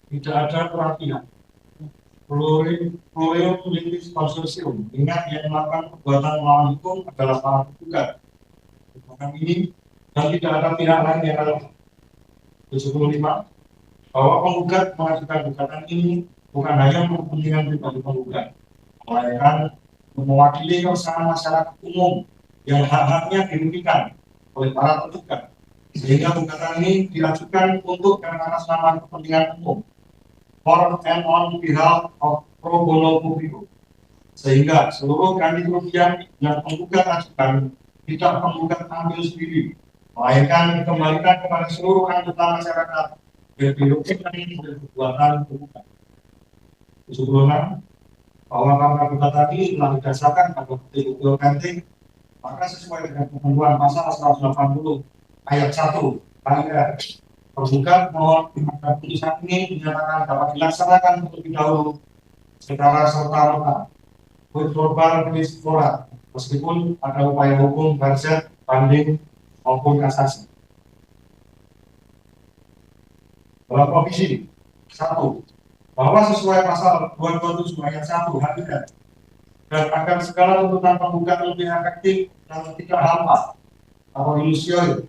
Tidak ada perhatian. Pluralitas konsorsium. Ingat yang melakukan perbuatan melawan hukum adalah para penggugat. Perbuatan ini dan tidak ada pihak lain yang relevan. 75 bahwa penggugat mengajukan gugatan ini bukan hanya untuk kepentingan pribadi penggugat, melainkan mewakili keresahan masyarakat umum yang hak-haknya dirugikan oleh para penggugat, sehingga gugatan ini diajukan untuk karena atas nama kepentingan umum for and on behalf of pro bono publico, sehingga seluruh ganti kerugian yang penggugat ajukan tidak penggugat ambil sendiri, melainkan dikembalikan kepada seluruh anggota masyarakat yang dirugikan dari perbuatan penggugat. 76. Bahwa karena gugatan tadi telah didasarkan pada bukti ganti, maka sesuai dengan ketentuan pasal 180 ayat 1 KUR, tergugat mohon agar putusan ini dinyatakan dapat dilaksanakan terlebih dahulu secara serta-merta with verbal forum, meskipun ada upaya hukum berset, banding maupun kasasi. Dalam provisi 1, bahwa sesuai pasal 227 ayat 1 HUR dan agar segala tuntutan penggugat lebih efektif dan tidak hampa atau ilusioner.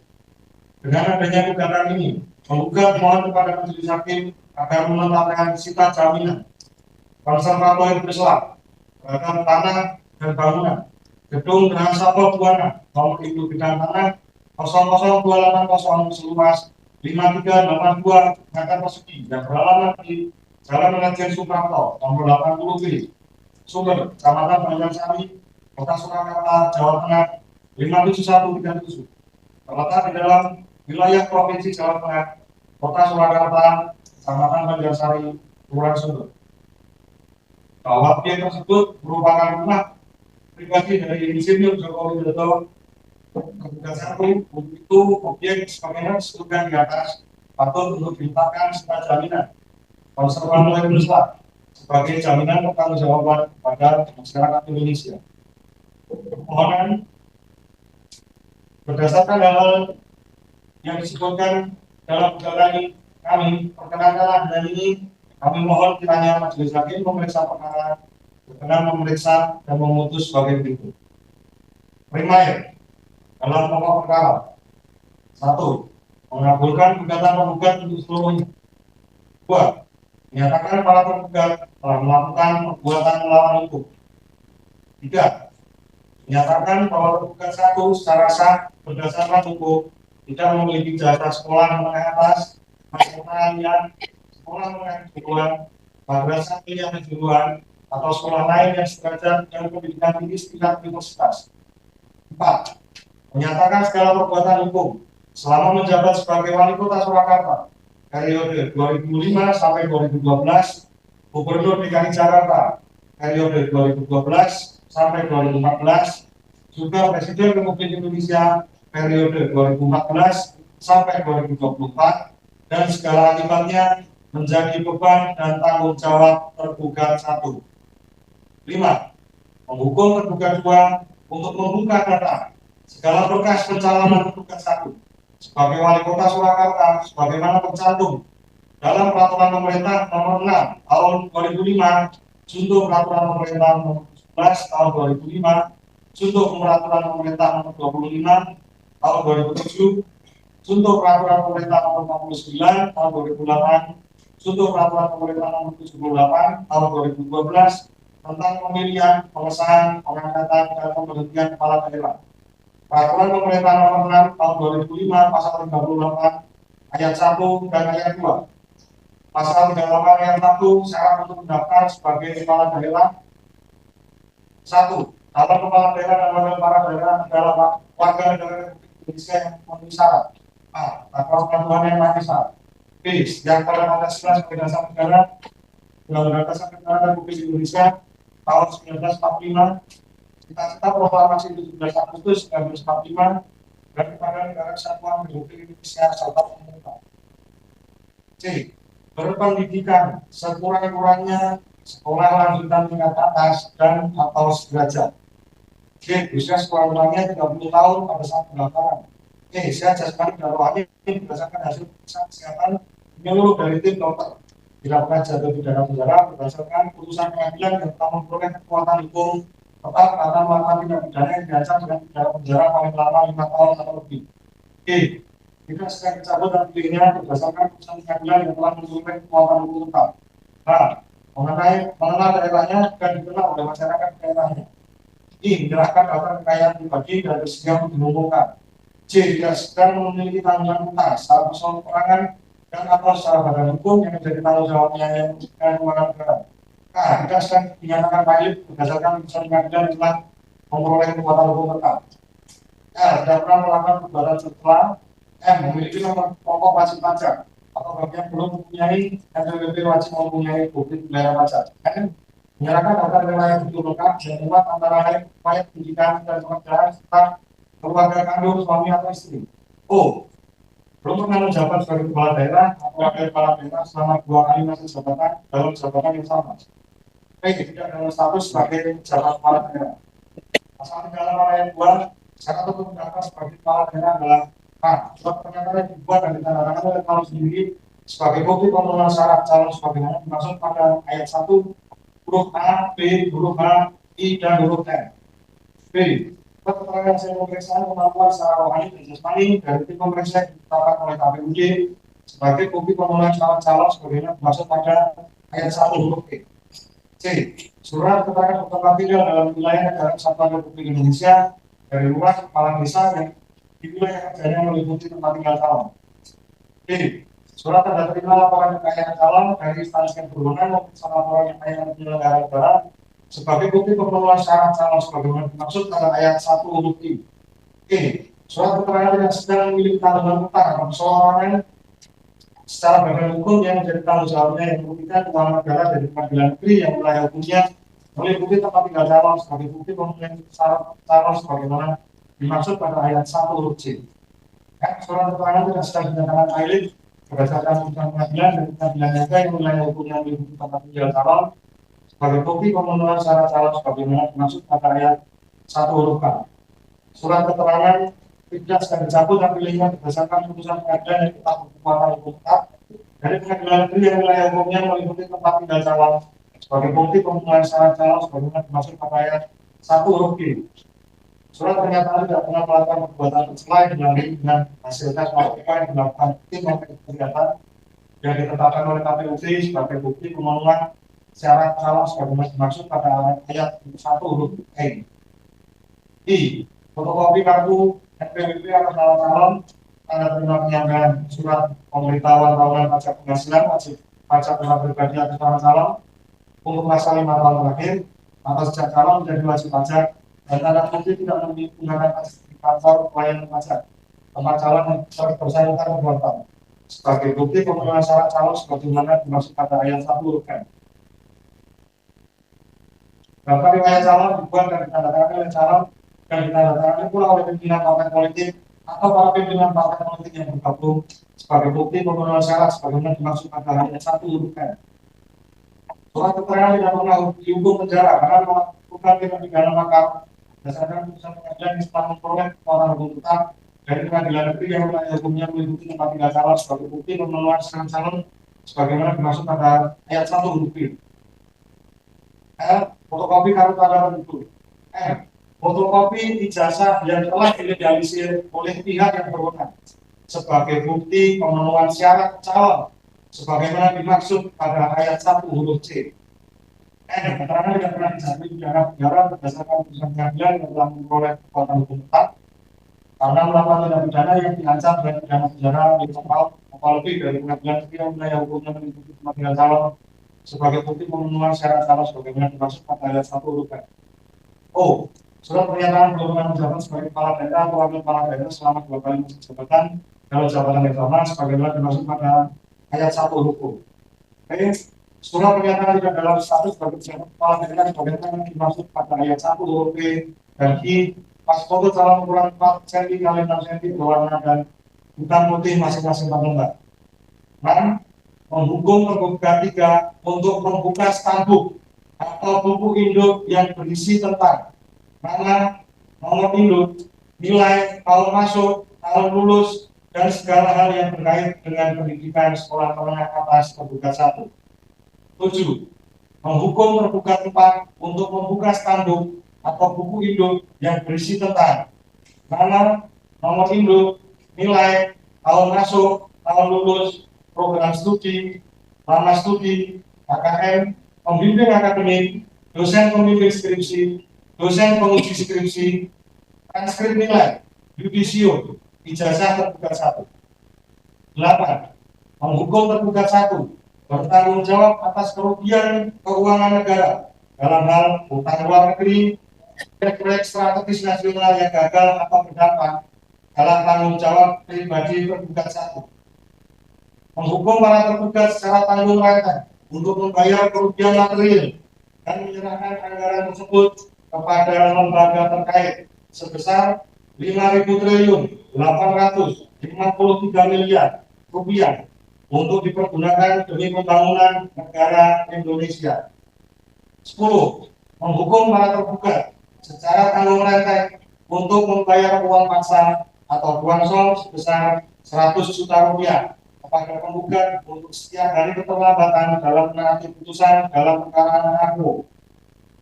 Dengan adanya gugatan ini, penggugat mohon kepada majelis hakim agar menetapkan sifat jaminan konservator berselat terhadap tanah dan bangunan gedung Geraha Sabda Buana nomor induk bidang tanah 00280 seluas 5382 meter persegi yang beralamat di Jalan Lejen Suprapto nomor 80B Sumber, Kecamatan Banjarsari, Kota Surakarta, Jawa Tengah 57137, terletak di dalam wilayah Provinsi Jawa Tengah, Kota Surakarta, Kecamatan Banjarsari, Kelurahan Sumber. Bahwa objek tersebut merupakan rumah pribadi dari Insinyur Joko Widodo. Kemudian 1, itu objek sebagaimana disebutkan di atas patut untuk diletakkan sebagai jaminan konservator besar sebagai jaminan pertanggungjawaban pada masyarakat Indonesia. Permohonan berdasarkan hal yang disebutkan dalam gugatan kami, perkenankanlah dengan ini kami mohon kiranya majelis hakim memeriksa perkara berkenan memeriksa dan memutus sebagai berikut. Primer dalam pokok perkara 1, mengabulkan gugatan penggugat untuk seluruhnya. 2, menyatakan para penggugat telah melakukan perbuatan melawan hukum. 3, menyatakan bahwa penggugat 1 secara sah berdasarkan hukum tidak memiliki jasa sekolah menengah atas, pertanian, sekolah menengah kejuruan, madrasah pilihan kejuruan, atau sekolah lain yang sederajat dengan pendidikan tinggi setingkat universitas. 4, menyatakan segala perbuatan hukum selama menjabat sebagai wali kota Surakarta periode 2005 sampai 2012, Gubernur DKI Jakarta periode 2012 sampai 2014, juga Presiden Republik Indonesia periode 2014 sampai 2024, dan segala akibatnya menjadi beban dan tanggung jawab tergugat 1. 5, menghukum tergugat 2 untuk membuka data segala berkas pencalonan tergugat 1 sebagai wali kota Surakarta sebagaimana tercantum dalam peraturan pemerintah nomor 6 tahun 2005, junto peraturan pemerintah nomor 11 tahun 2005, junto peraturan pemerintah nomor 25 tahun 2007, junto peraturan pemerintah nomor 49 tahun 2008, junto peraturan pemerintah nomor 78 tahun 2012 tentang pemilihan, pengesahan, pengangkatan dan pemberhentian kepala daerah. Peraturan pemerintah nomor 6 tahun 2005 pasal 38 ayat 1 dan ayat 2. Pasal 38 ayat 1 syarat untuk mendaftar sebagai kepala daerah. 1. Kalau kepala daerah dan wakil kepala daerah adalah warga negara Republik Indonesia yang memenuhi syarat. A. Atau peraturan yang masih syarat. B. Yang pada Pancasila sebagai dasar negara, Undang-Undang Dasar Negara Republik Indonesia tahun 1945, Cita-cita Proklamasi 17 Agustus 1945, dan kepada negara kesatuan Republik Indonesia serta pemerintah. C. Berpendidikan sekurang-kurangnya sekolah lanjutan tingkat atas dan atau sederajat. D. Usia sekurang-kurangnya 30 tahun pada saat pendaftaran. E. Sehat jasmani dan rohani berdasarkan hasil pemeriksaan kesehatan menyeluruh dari tim dokter. Tidak pernah jatuh pidana penjara berdasarkan putusan pengadilan yang telah memperoleh kekuatan hukum tetap akan melakukan tindak pidana yang diancam dengan pidana penjara paling lama 5 tahun atau lebih. E. Tidak sedang dicabut dan pilihnya berdasarkan putusan pengadilan yang telah memperoleh kekuatan hukum tetap. Nah, mengenai daerahnya dan dikenal oleh masyarakat daerahnya. I. Menyerahkan daftar kekayaan pribadi dan bersedia untuk diumumkan. C. Tidak sedang memiliki tanggungan utang saat persoalan perangan dan atau secara badan hukum yang menjadi tanggung jawabnya yang keuangan negara. Kita sedang dinyatakan valid berdasarkan putusan pengadilan yang telah memperoleh kekuatan hukum tetap. Tidak pernah melakukan perbuatan setelah memiliki nomor pokok wajib pajak atau bagi yang belum mempunyai NPWP wajib mempunyai bukti pembayaran pajak. Menyerahkan daftar nilai yang betul lengkap dan muat antara lain upaya pendidikan dan pekerjaan serta keluarga kandung suami atau istri. Belum pernah menjabat sebagai kepala daerah atau wakil kepala daerah selama 2 kali masa jabatan dalam jabatan yang sama. Tidak dalam status sebagai jabat kepala daerah. Pasal 3 ayat 2, syarat untuk mendaftar sebagai kepala daerah adalah surat pernyataan yang dibuat dan ditandatangani oleh calon sendiri sebagai bukti pemenuhan syarat calon sebagaimana dimaksud pada ayat 1 huruf A, B, huruf H, I, dan huruf N. B. Keterangan hasil pemeriksaan kemampuan secara rohani dan jasmani dari tim pemeriksa yang ditetapkan oleh KPUD sebagai bukti pemenuhan syarat calon sebagaimana dimaksud pada ayat 1 huruf E. C. Surat keterangan keterangan tinggal dalam wilayah negara Kesatuan Republik Indonesia dari luar kepala desa yang di wilayah kerjanya meliputi tempat tinggal calon. D. Surat tanda terima laporan kekayaan calon dari instansi yang berwenang maupun laporan kekayaan penyelenggara negara sebagai bukti pemenuhan syarat calon sebagaimana dimaksud pada ayat 1 huruf I. E. Surat keterangan yang sedang memiliki tanggungan utang atau persoalan secara badan hukum yang menjadi tanggung jawabnya yang membuktikan keuangan negara dari pengadilan negeri yang wilayah hukumnya meliputi tempat tinggal calon sebagai bukti pemenuhan syarat calon sebagaimana dimaksud pada ayat 1 huruf C. Surat keterangan tidak sedang dinyatakan valid berdasarkan putusan pengadilan dan pengadilan negara yang wilayah hukumnya meliputi tempat tinggal calon sebagai bukti pemenuhan syarat calon sebagaimana dimaksud pada ayat 1 huruf K. Surat keterangan tidak sedang dicabut dan pilihnya berdasarkan putusan pengadilan yang tetap berkekuatan hukum tetap dari pengadilan negeri yang wilayah hukumnya meliputi tempat tinggal calon sebagai bukti pemenuhan syarat calon sebagaimana dimaksud pada ayat 1 huruf G. Surat pernyataan tidak pernah melakukan perbuatan tercela dengan hasil tes narkotika yang dilakukan tim kegiatan yang ditetapkan oleh KPUD sebagai bukti pemenuhan syarat calon sebagaimana dimaksud pada ayat 1 huruf E. I. Fotokopi kartu NPWP atas nama calon, tanda terima penyampaian surat pemberitahuan tahunan pajak penghasilan wajib pajak kendaraan pribadi atas nama calon untuk masa 5 tahun terakhir atau sejak calon menjadi wajib pajak dan tanda bukti tidak menggunakan kantor pelayanan pajak tempat calon yang bersangkutan berbuatan sebagai bukti pemenuhan syarat calon sebagaimana dimaksud pada ayat 1 huruf N. Daftar riwayat calon dibuat dan ditandatangani oleh calon dan ditandatangani pula oleh pimpinan partai politik atau para pimpinan partai politik yang bergabung sebagai bukti pemenuhan syarat sebagaimana dimaksud pada ayat 1 huruf N. Surat keterangan tidak pernah dihukum penjara karena melakukan tindak pidana makar berdasarkan putusan pengadilan yang setelah memperoleh kekuatan hukum tetap dari pengadilan negeri yang wilayah hukumnya meliputi tempat tinggal calon sebagai bukti pemenuhan syarat calon sebagaimana dimaksud pada ayat 1 huruf I. L. Fotokopi kartu tanda penduduk. M. Fotokopi ijazah yang telah dilegalisir oleh pihak yang berwenang sebagai bukti pemenuhan syarat calon sebagaimana dimaksud pada ayat 1 huruf C. N. Keterangan tidak pernah dijatuhi pidana penjara berdasarkan putusan pengadilan yang telah memperoleh kekuatan hukum tetap karena melakukan tindak pidana yang diancam dengan pidana penjara total atau lebih dari pengadilan negeri yang wilayah hukumnya meliputi tempat tinggal calon sebagai bukti pemenuhan syarat calon sebagaimana dimaksud pada ayat 1 huruf N. O. Surat pernyataan belum pernah menjabat sebagai kepala daerah atau wakil kepala daerah selama 2 kali masa jabatan dalam jabatan yang sama sebagaimana dimaksud pada ayat 1 huruf O. Surat pernyataan tidak dalam status sebagai kepala daerah sebagaimana dimaksud pada ayat 1 huruf P dan I. Pas foto calon ukuran 4 cm x 6 cm berwarna dan hitam putih masing-masing 4 lembar. 6. Menghukum tergugat 3 untuk membuka standuk atau buku induk yang berisi tentang nama, nomor induk, nilai, tahun masuk, tahun lulus, dan segala hal yang terkait dengan pendidikan sekolah menengah atas tergugat 1. 7. Menghukum tergugat 4 untuk membuka standuk atau buku induk yang berisi tentang nama, nomor induk, nilai, tahun masuk, tahun lulus, program studi, lama studi, KKM, pembimbing akademik, dosen pembimbing skripsi, dosen penguji skripsi, transkrip nilai, judisio, ijazah tergugat 1. 8. Menghukum tergugat 1 bertanggung jawab atas kerugian keuangan negara dalam hal hutang luar negeri, proyek strategis nasional yang gagal atau berdampak dalam tanggung jawab pribadi tergugat 1. Menghukum para tergugat secara tanggung renteng untuk membayar kerugian material dan menyerahkan anggaran tersebut kepada lembaga terkait sebesar 5.000 triliun 853 miliar rupiah untuk dipergunakan demi pembangunan negara Indonesia. 10. Menghukum para tergugat secara tanggung renteng untuk membayar uang paksa atau ransom sebesar 100 juta rupiah kepada penggugat untuk setiap hari keterlambatan dalam menaati putusan dalam perkara aku.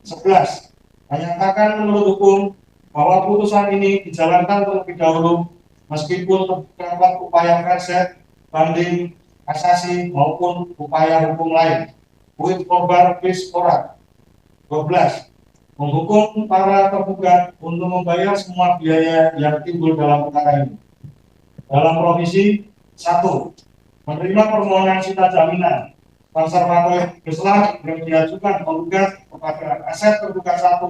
11. Menyatakan menurut hukum bahwa putusan ini dijalankan terlebih dahulu meskipun terdapat upaya verset, banding, kasasi maupun upaya hukum lain. With korban bis orang. 12. Menghukum para tergugat untuk membayar semua biaya yang timbul dalam perkara ini. Dalam provisi 1. Menerima permohonan sita jaminan konservator Islam yang diajukan penggugat kepada aset tergugat 1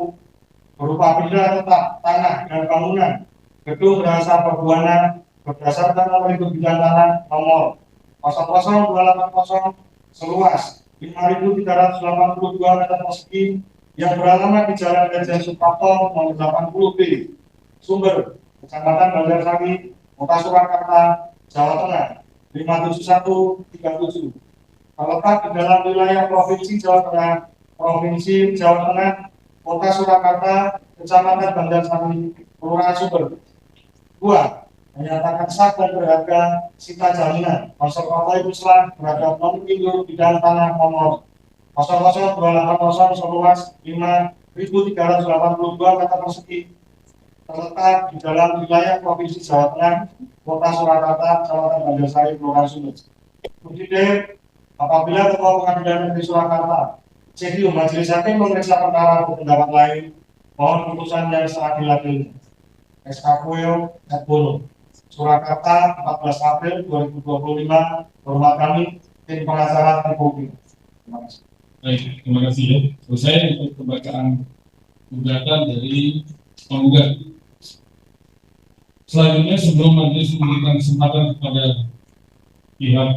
berupa benda tetap, tanah, dan bangunan gedung berasa perbuana berdasarkan nomor induk bidang tanah nomor 00280 seluas 5.382 meter persegi yang beralamat di Jalan Lejen Suprapto nomor 80B, Sumber, Kecamatan Banjarsari, Kota Surakarta, Jawa Tengah 57137. Terletak di dalam wilayah Provinsi Jawa Tengah, Provinsi Jawa Tengah, Kota Surakarta, Kecamatan Banjarsari, Kelurahan Sumber. 2. Menyatakan sah dan berharga sita jaminan konservator Islam terhadap nomor induk bidang tanah nomor 00280 seluas 5.382 meter persegi terletak di dalam wilayah Provinsi Jawa Tengah, Kota Surakarta, Kecamatan Banjarsari, Kelurahan Sumber. Kemudian, apabila Ketua Pengadilan Negeri Surakarta, CDU Majelis Hakim memeriksa perkara pendapat lain, mohon putusan yang seadil-adilnya. SKPU Bono, Surakarta, 14 April 2025. Hormat kami, tim pengacara Republik. Terima kasih. Baik, terima kasih ya. Selesai untuk pembacaan gugatan dari penggugat. Selanjutnya sebelum majelis memberikan kesempatan kepada pihak